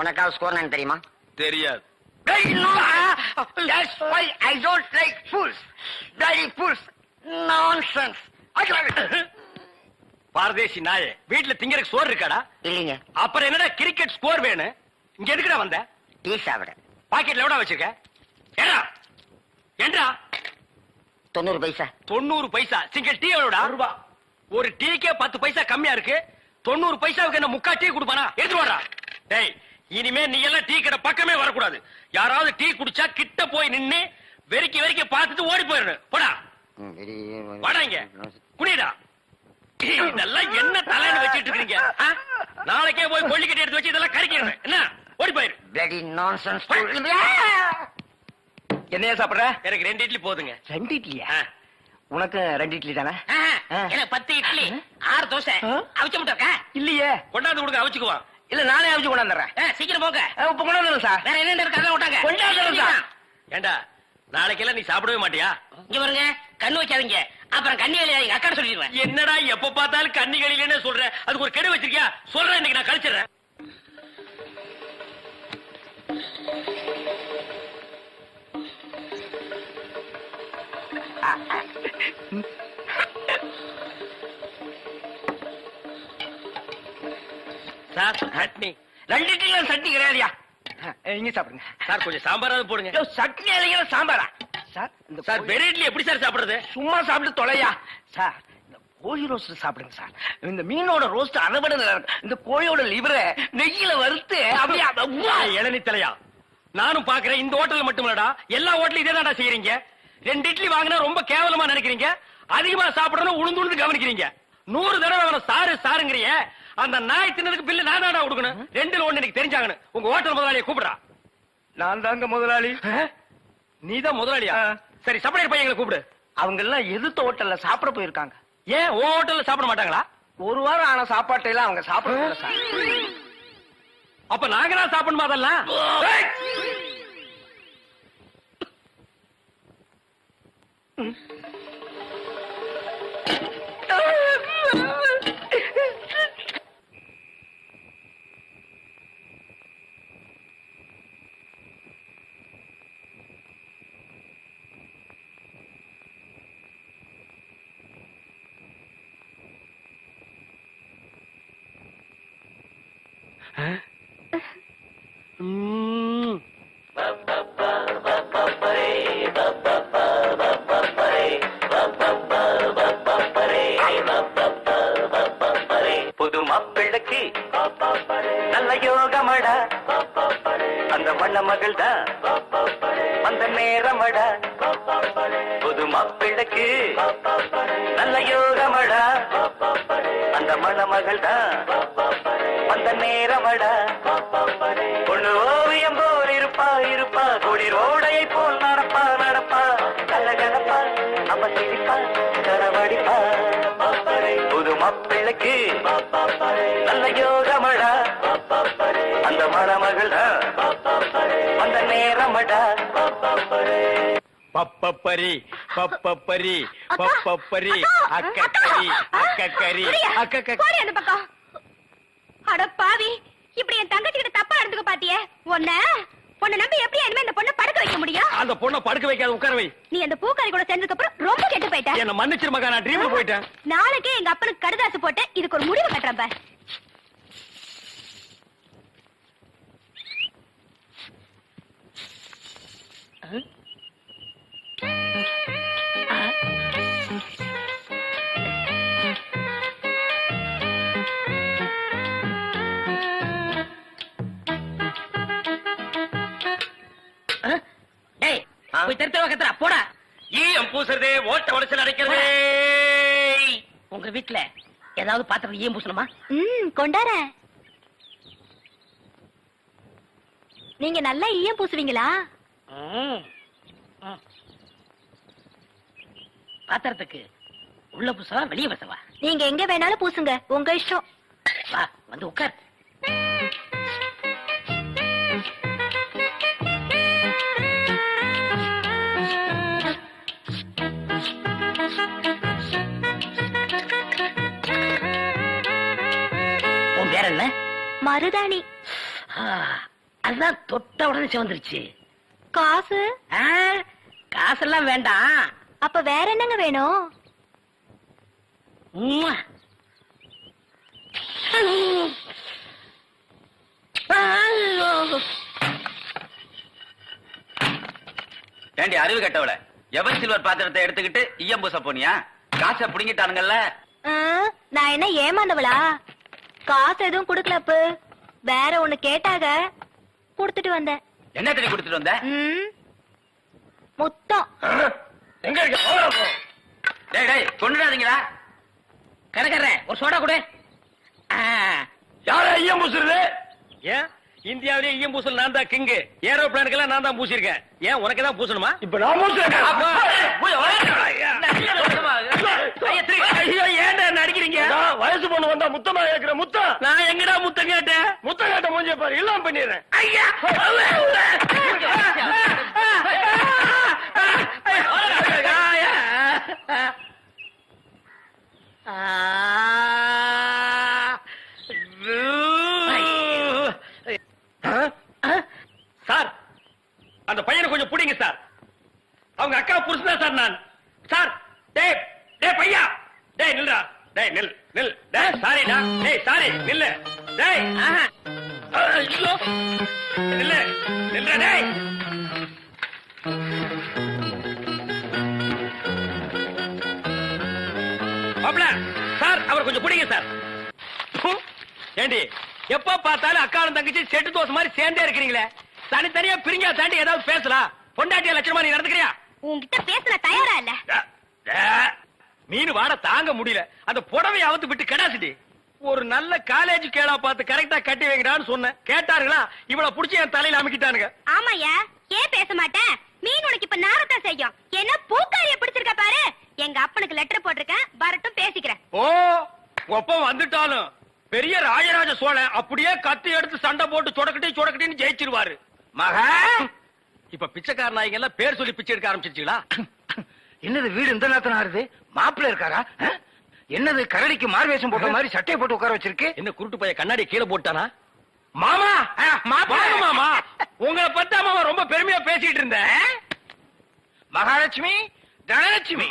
உனக்காவது ஸ்கோர் நான் தெரியுமா? தெரியாது. That's why I don't like fools. Bloody fools. Nonsense. பாரதேசி நாயே, வீட்டுல திங்கறதுக்கு சோறு இருக்காடா? இல்லீங்க. அப்புறம் என்னடா கிரிக்கெட் ஸ்கோர் வேணும்? இங்க எதுக்குடா வந்த? டீ சாப்பிட. பாக்கெட்ல எவ்வளவு வச்சிருக்க? ஏண்டா 90 பைசா. 90 பைசா. Single tea எவ்வளவுடா? ரூபா. ஒரு டீக்கே 10 பைசா கம்மியா இருக்கு. 90 பைசாவுக்கு என்ன முக்கா டீ கொடுப்பானா? எடுத்து வாடா. டேய், இனிமே நீ எல்லாம் டீ கடை பக்கமே வரக்கூடாது. யாராவது டீ குடிச்சா கிட்ட போய் நின்னு வெறிக்கி வெறிக்கி பார்த்துட்டு ஓடி போயிடணும். போடா வாடா, இங்க குடிடா. இதெல்லாம் என்ன தலைன்னு வச்சிட்டு இருக்கீங்க? நாளைக்கே போய் கொல்லிக்கட்டி எடுத்து வச்சு இதெல்லாம் கறிக்கிறேன். என்ன ஓடி போயிரு. Bloody nonsense. என்னையா சாப்பிடுற? எனக்கு 2 இட்லி போதுங்க. 2 இட்லியா? உனக்கு 2 இட்லி தானே? எனக்கு 10 இட்லி 6 தோசை அவிச்ச முட்டை இருக்கா? இல்லையே. கொண்டாந்து கொடுங்க, அவிச்சுக்குவான். இல்ல, நானே அவிச்சு கொண்டாந்துறேன். சீக்கிரம் போங்க. இப்ப கொண்டாந்துறேன் சார். வேற என்ன இருக்காங்க விட்டாங்க. கொண்டாந்துறேன் சார். ஏண்டா நாளைக்கெல்லாம் நீ சாப்பிடவே மாட்டியா? இங்க பாருங்க, கண்ணு வைக்காதீங்க. அப்புறம் கண்ணி எங்க அக்கா சொல்லிடுவேன். என்னடா எப்ப பார்த்தாலும் கன்னிகளிலே சொல்ற? அதுக்கு ஒரு கெடு வச்சிருக்கியா? சொல்றேன், இன்னைக்கு நான் கழிச்சிடுறேன். சார் சட்னி. 2 இட்லி சட்னி கிடையாதுயா. இங்க சாப்பிடுங்க சார், கொஞ்சம் சாம்பாராவது போடுங்க. சட்னி அலைக்கிற சாம்பாரா சார்? இந்த சார் வெறும் இட்லி எப்படி சார் சாப்பிடுறது? சும்மா சாப்பிட்டு தொலையா சார். இந்த கோழி ரோஸ்ட் சாப்பிடுங்க சார். இந்த மீனோட ரோஸ்ட் அறுபடை நல்லா இருக்கு. இந்த கோழியோட லிவரை நெய்யில வறுத்து அப்படியே இளநீ தலையா. நானும் பாக்குறேன், இந்த ஹோட்டல்ல மட்டுமல்லடா எல்லா ஹோட்டலும் இதே தான்டா செய்யறீங்க. 2 இட்லி வாங்கினா ரொம்ப கேவலமா நினைக்கிறீங்க. அதிகமா சாப்பிடணும் உளுந்து உளுந்து கவனிக்கிறீங்க. 100 தடவை அவனை சாரு சாருங்கிறிய. அந்த நாய் தின்னதுக்கு பில்லு நான் தான்டா கொடுக்கணும். 2ல 1 எனக்கு தெரிஞ்சாங்கன்னு உங்க ஹோட்டல் முதலாளியை கூப்பிடுறா. நான் தாங்க முதலாளி. நீதான் முதலாளியா? சரி, சப்ளையர் பையங்களை கூப்பிடு. அவங்க எல்லாம் எதிர்த்த ஹோட்டல்ல சாப்பிட போயிருக்காங்க. ஏன் உன் ஹோட்டல்ல சாப்பிட மாட்டாங்களா? 1 வாரம் ஆன சாப்பாட்டை எல்லாம் அவங்க சாப்பிட சார். அப்ப நாங்க தான் சாப்பிடணுமா அதெல்லாம்? புது மாப்பிள்ளைக்கு நல்ல யோகமடா, அந்த வண்ண மகள் தான் அந்த நேரமடா. புது மாப்பிள்ளைக்கு நல்ல யோகமடா, அந்த மணமகள் தான் அந்த நேரமடா. பொண்ணு ஓவியம் போல் இருப்பா இருப்பா, குளிரோடையை போல் நடப்பா நடப்பா, கலகலப்பா அவ சிரிப்பா கரவடிப்பா. புது மாப்பிள்ளைக்கு நல்ல யோகமடா, அந்த மணமகள் தான் அந்த நேரமடா. பப்பப்பரி பப்பப்பரி பப்பப்பரி அக்கக்கரி அக்கக்கரி போடி அந்த பக்கம். அட பாவி, இப்படி என் தங்கச்சி கிட்ட தப்பா நடந்துக்க பாத்தியே. உன்னை நம்பி எப்படி இனிமே இந்த பொண்ணை படுக்க வைக்க முடியும்? அந்த பொண்ணை படுக்க வைக்காத, உட்கார வை. நீ அந்த பூக்காரி கூட சேர்ந்ததுக்கு அப்புறம் ரொம்ப கெட்டு போயிட்ட. என்ன மன்னிச்சிரு மகா, நான் ட்ரீம்ல போயிட்டேன். நாளைக்கே எங்க அப்பனுக்கு கடுதாசு போட்டு இதுக்கு ஒரு முடிவு கட்டுறேன் பார். போய் தெருத்தவா கத்துறா போடா. ஈயம் பூசுறதே, ஓட்ட உடச்சல் அடைக்கிறதே. உங்க வீட்டுல ஏதாவது பாத்திரம் ஈயம் பூசணுமா? கொண்டாரேன். நீங்க நல்லா ஈயம் பூசுவீங்களா? பாத்திரத்துக்கு உள்ள பூசவா வெளியே பூசவா? நீங்க எங்க வேணாலும் பூசுங்க, உங்க இஷ்டம். வா வந்து உட்கார். உன் பேர் என்ன? மருதாணி. அதுதான் தொட்ட உடனே சிவந்துருச்சு. காசு? காசெல்லாம் வேண்டாம். அப்ப வேற என்னங்க வேணும்? உம்மா. ஏண்டி அறிவு கட்டவள, எவர் சில்வர் பாத்திரத்தை எடுத்துக்கிட்டு ஈயம் பூச போனியா? காசை புடுங்கிட்டானுங்கல்ல. நான் என்ன ஏமாந்தவளா? காசு எதுவும் குடுக்கலப்பு, வேற ஒண்ணு கேட்டாக குடுத்துட்டு வந்தேன். என்ன தண்ணி கொடுத்துட்டு வந்த? முத்தம். எங்க இருக்க? டேய் டேய் கொண்டுடாதீங்களா? கணக்கறேன் ஒரு சோடா கொடு. யாரா ஈயம் பூசுறது? ஏன் இந்தியாவிலே ஈயம் பூசல் நான் தான் கிங்கு. ஏரோப்ளானுக்கெல்லாம் நான் தான் பூசிருக்கேன். ஏன் உனக்கு தான் பூசணுமா? இப்ப நான் ஏன்டா நடிக்கிறீங்க? வயசு பொண்ணு வந்தா முத்தமா கேக்குற முத்தம். நான் எங்கடா முத்தம் கேட்டேன்? முத்தம் கேட்ட மூஞ்சிய பாரு, எல்லாம் பண்ணிடுறேன். ஐயா சார், அந்த பையனை கொஞ்சம் பிடிங்க சார். அவங்க அக்கா புருஷனா சார் நான். சார் டேய் டேய் பையா, டேய் நில்றா, டேய் நில் நில், டேய் சாரிடா, டேய் சாரி நில்லு, டேய் ஐயோ நில்லு நில்றா டேய். மாப்ள சார், அவர் கொஞ்சம் பிடிங்க சார். ஏண்டி எப்ப பார்த்தாலும் அக்காவும் தங்கச்சி செட்டு தோசை மாதிரி சேர்ந்தே இருக்கிறீங்களே, தனித்தனியா பிரிஞ்சா தாண்டி ஏதாவது பேசலாம். பொண்டாட்டிய லட்சணமா நீ நடந்துக்கிறியா? உன்கிட்ட பேச தயாரா இல்ல. மீன் வாட தாங்க முடியல, அந்த புடவை அவுத்து விட்டு கடாசிட்டி. ஒரு நல்ல காலேஜ் கேளா பார்த்து கரெக்டா கட்டி வைங்கடான்னு சொன்னேன். கேட்டாருங்களா? இவளை புடிச்சு என் தலையில அமுக்கிட்டானுங்க. ஆமாயா, ஏன் பேச மாட்டேன்? மீன் உனக்கு இப்ப நாரத்தான் செய்யும். என்ன பூக்காரிய பிடிச்சிருக்க பாரு. எங்க அப்பனுக்கு லெட்டர் போட்டிருக்கேன், வரட்டும் பேசிக்கிறேன். ஓ ஒப்ப வந்துட்டாலும் பெரிய ராஜராஜ சோழன் அப்படியே கத்தி எடுத்து சண்டை போட்டு சொடக்கட்டின்னு ஜெயிச்சிருவாரு. மகா, இப்ப பிச்சைக்கார நாய்ங்க எல்லாம் பேர் சொல்லி பிச்சை எடுக்க ஆரம்பிச்சிருச்சீங்களா? என்னது வீடு இந்த நேரத்துல ஆறுது? மாப்பிள்ள இருக்காரா? என்னது கரடிக்கு மார்வேஷம் போட்ட மாதிரி சட்டையை போட்டு உட்கார வச்சிருக்கு? என்ன குருட்டு பைய கண்ணாடி கீழே போட்டானா? மாமா வாங்க மாமா, உங்களை பத்தி மாமா ரொம்ப பெருமையா பேசிட்டு இருந்தேன். மகாலட்சுமி தனலட்சுமி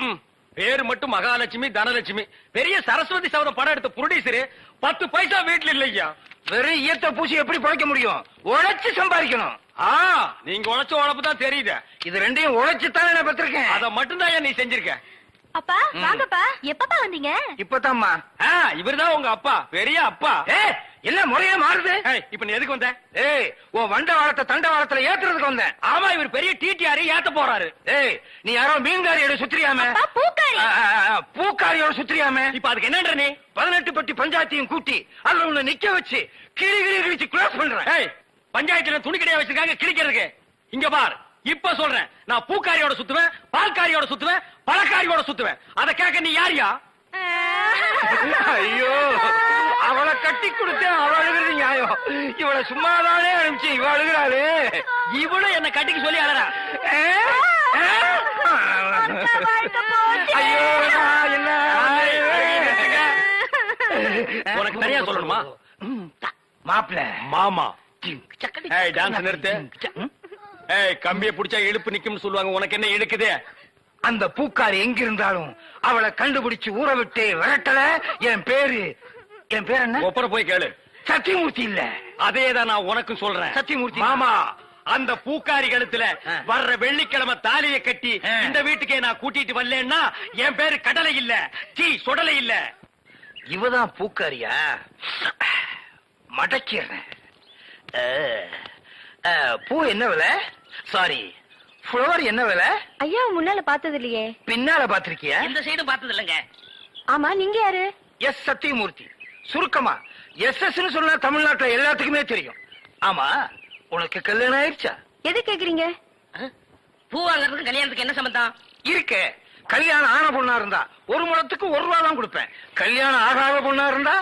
பேரு மட்டும் மகாலட்சுமி தனலட்சுமி. பெரிய சரஸ்வதி சபதம் படம் எடுத்த ப்ரொடியூசர் 10 பைசா வீட்டுல இல்லையா. வெறும் ஈயத்தை பூசி எப்படி பழைக்க முடியும்? உழைச்சு சம்பாதிக்கணும். நீங்க உழைச்ச உழைப்பு தான் தெரியுது. இது ரெண்டையும் உழைச்சு தானே நான் பெற்றிருக்கேன். அத மட்டும் தான் நீ செஞ்சிருக்க. அப்பா வாங்கப்பா, எப்பப்பா வந்தீங்க? இப்பதாம்மா. இவர்தான் உங்க அப்பா, பெரிய அப்பா. என்ன முறையே மாறுது? இப்ப நீ எதுக்கு வந்த? உன் வண்ட வாழத்தை தண்ட வாழத்துல ஏத்துறதுக்கு வந்தேன். ஆமா, இவர் பெரிய டிடிஆர் ஏத்த போறாரு. நீ யாரோ மீன்காரியோட சுத்திரியாம? பூக்காரி. பூக்காரியோட சுத்திரியாம? இப்ப அதுக்கு என்னன்ற நீ? 18 பட்டி பஞ்சாயத்தையும் கூட்டி அதுல உன்னை நிக்க வச்சு கிளி கிளி கிழிச்சு க்ளோஸ் பண்றேன். பஞ்சாயத்துல துணி கடையா வச்சிருக்காங்க கிழிக்கிறதுக்கு. இங்க பார், இப்ப சொல்றேன், நான் பூக்காரியோட சுத்துவேன், பால்காரியோட சுத்துவேன், பழக்காரியோட சுத்துவேன். அத கேட்க நீ யாரியா? ஐயோ, அவளை கட்டி கொடுத்தேன், அவ அழுகிறது நியாயம். இவளை சும்மாதானே அனுப்பிச்சு இவ அழுகிறாளே. இவளும் என்ன கட்டிக்கு சொல்லி அழறா. ஐயோ, என்ன உனக்கு தனியா சொல்லணுமா? மாப்பிள்ள மாமா டான்ஸ் நிறுத்து. கம்பியை பிடிச்சா இழுப்பு நிக்கும்னு சொல்லுவாங்க, உனக்கு என்ன இழுக்குது? அந்த பூக்காரி எங்க இருந்தாலும் அவளை கண்டுபிடிச்சு ஊற விட்டு விரட்டல. என் பேரு என்ன? ஒப்பர போய் கேளு. சத்தியமூர்த்தி இல்ல. அதேதான் நான் உனக்கும் சொல்றேன். சத்தியமூர்த்தி மாமா, அந்த பூக்காரி கழுத்துல வர்ற வெள்ளிக்கிழமை தாலியை கட்டி இந்த வீட்டுக்கே நான் கூட்டிட்டு வரலன்னா என் பேரு கடலை இல்ல, டீ சுடலை இல்ல. இவதான் பூக்காரியா? மடக்கிறேன். பூ என்ன விலை? சாரி, ஃப்ளவர் என்ன விலை? ஐயா முன்னால பார்த்தது இல்லையே. பின்னால பாத்திருக்கியா? இந்த சைடும் பார்த்தது இல்லங்க. ஆமா, நீங்க யாரு? எஸ் சத்தியமூர்த்தி. சுருக்கமா எஸ் சொன்னா தமிழ்நாட்டுல எல்லாத்துக்குமே தெரியும். ஆமா, உனக்கு கல்யாணம் ஆயிடுச்சா? எது கேக்குறீங்க? பூ வாங்கறதுக்கு கல்யாணத்துக்கு என்ன சம்பந்தம்? இருக்க கல்யாணம் ஆன பொண்ணா இருந்தா 1 முழத்துக்கு 1 ரூபா தான் கொடுப்பேன். கல்யாணம் ஆகாத பொண்ணா இருந்தா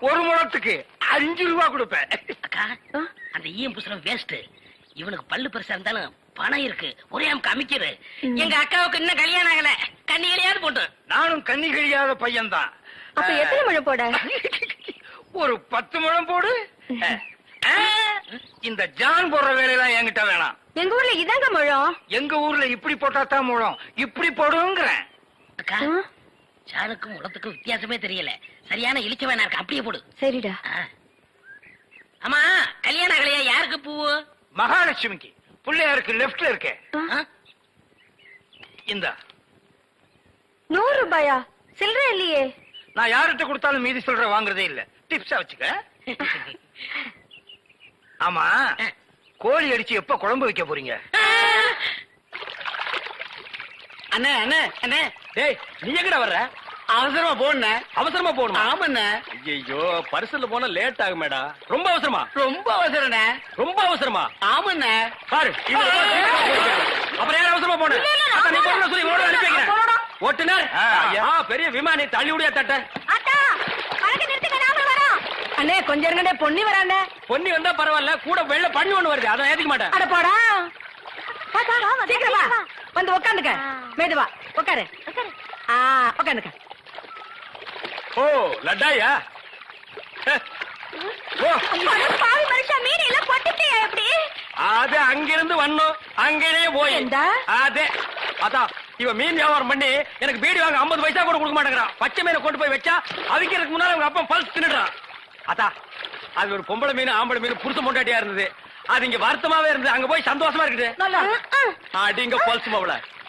1 முழத்துக்கு 5 ரூபா கொடுப்பேன். அக்கா அந்த ஈயம் புசுரம் வேஸ்ட். இவனுக்கு பல்லு பெருசா இருந்தாலும் பணம் இருக்கு. ஒரே அமுக்கு அமைக்கிறு. எங்க அக்காவுக்கு இன்னும் கல்யாணம் ஆகல. கண்ணிகளையாவது போட்டு. நானும் கண்ணி கழியாத பையன்தான். அப்ப எத்தனை முழம் போட? ஒரு 10 முழம் போடு. இந்த ஜான் போடுற வேலையெல்லாம் என்கிட்ட வேணாம். எங்க ஊர்ல இதாங்க முழம். எங்க ஊர்ல இப்படி போட்டா தான் முழம். இப்படி போடுங்கிறேன். அக்கா சாணுக்கும் உலகத்துக்கும் வித்தியாசமே தெரியல. சரியான இழிச்ச வேணா இருக்கு. அப்படியே போடு. சரிடா. ஆமா கல்யாணம் ஆகலையா? யாருக்கு பூவு? மகாலட்சுமிக்கு. பிள்ளையாருக்கு லெப்ட்ல இருக்கே. இந்த 100 ரூபாயா? சில்லறை இல்லையே. நான் யார்கிட்ட கொடுத்தாலும் மீதி சொல்ற வாங்குறதே இல்ல. டிப்ஸா வச்சுக்க. ஆமா கோழி அடிச்சு எப்ப குழம்பு வைக்க போறீங்க? அண்ணே அண்ணே அண்ணே, டேய் நீ எங்கடா வர்ற? அவசரமா போன. அவசரமா போகணுமா? ஆமாண்ணே. ஐயோ பரிசல்ல போனா லேட் ஆகுமேடா. ரொம்ப அவசரமா? ரொம்ப அவசரண்ணே. ரொம்ப அவசரமா? ஆமாண்ணே. பாரு அப்புறம் ஏன் அவசரமா போன? நீ போன சொல்லி ஓட அனுப்பி வைக்கிறேன். ஓட்டுனர் பெரிய விமானி தள்ளி விடியா தட்ட. அத்தா வழக்கு நிறுத்துங்க, நாம வரோம். அண்ணே கொஞ்சம் இருங்கண்ணே, பொன்னி வராண்ணே. பொன்னி வந்தா பரவாயில்ல, கூட வெள்ள பண்ணி ஒண்ணு வருது, அதை ஏத்துக்க மாட்டேன். அட போடா. சீக்கிரம் வா, வந்து உட்காந்துக்க. மேதுவா உட்காரு. உட்காந்துக்க. ஓ லட்டாயா? ஓ பாவி மனுஷா, மீன் எல்லாம் பொட்டிட்டியா எப்படி? அது அங்கிருந்து வந்தோம், அங்கேயே போய் அதே அதான் இவன் மீன் வியாபாரம் பண்ணி எனக்கு பீடி வாங்க 50 பைசா கூட கொடுக்க மாட்டேங்கிறான். பச்சை மீனை கொண்டு போய் வச்சா அவிக்கிறதுக்கு முன்னால அவங்க அப்பா பல்ஸ் தின்னுடுறான். அதா அது ஒரு பொம்பளை மீன் ஆம்பளை மீன் புருஷ மொண்டாட்டியா இருந்தது. அது இங்க வருத்தமாவே இருந்தது. அங்க போய் சந்தோஷமா இருக்குது. அடிங்க பல்ஸ் மாவள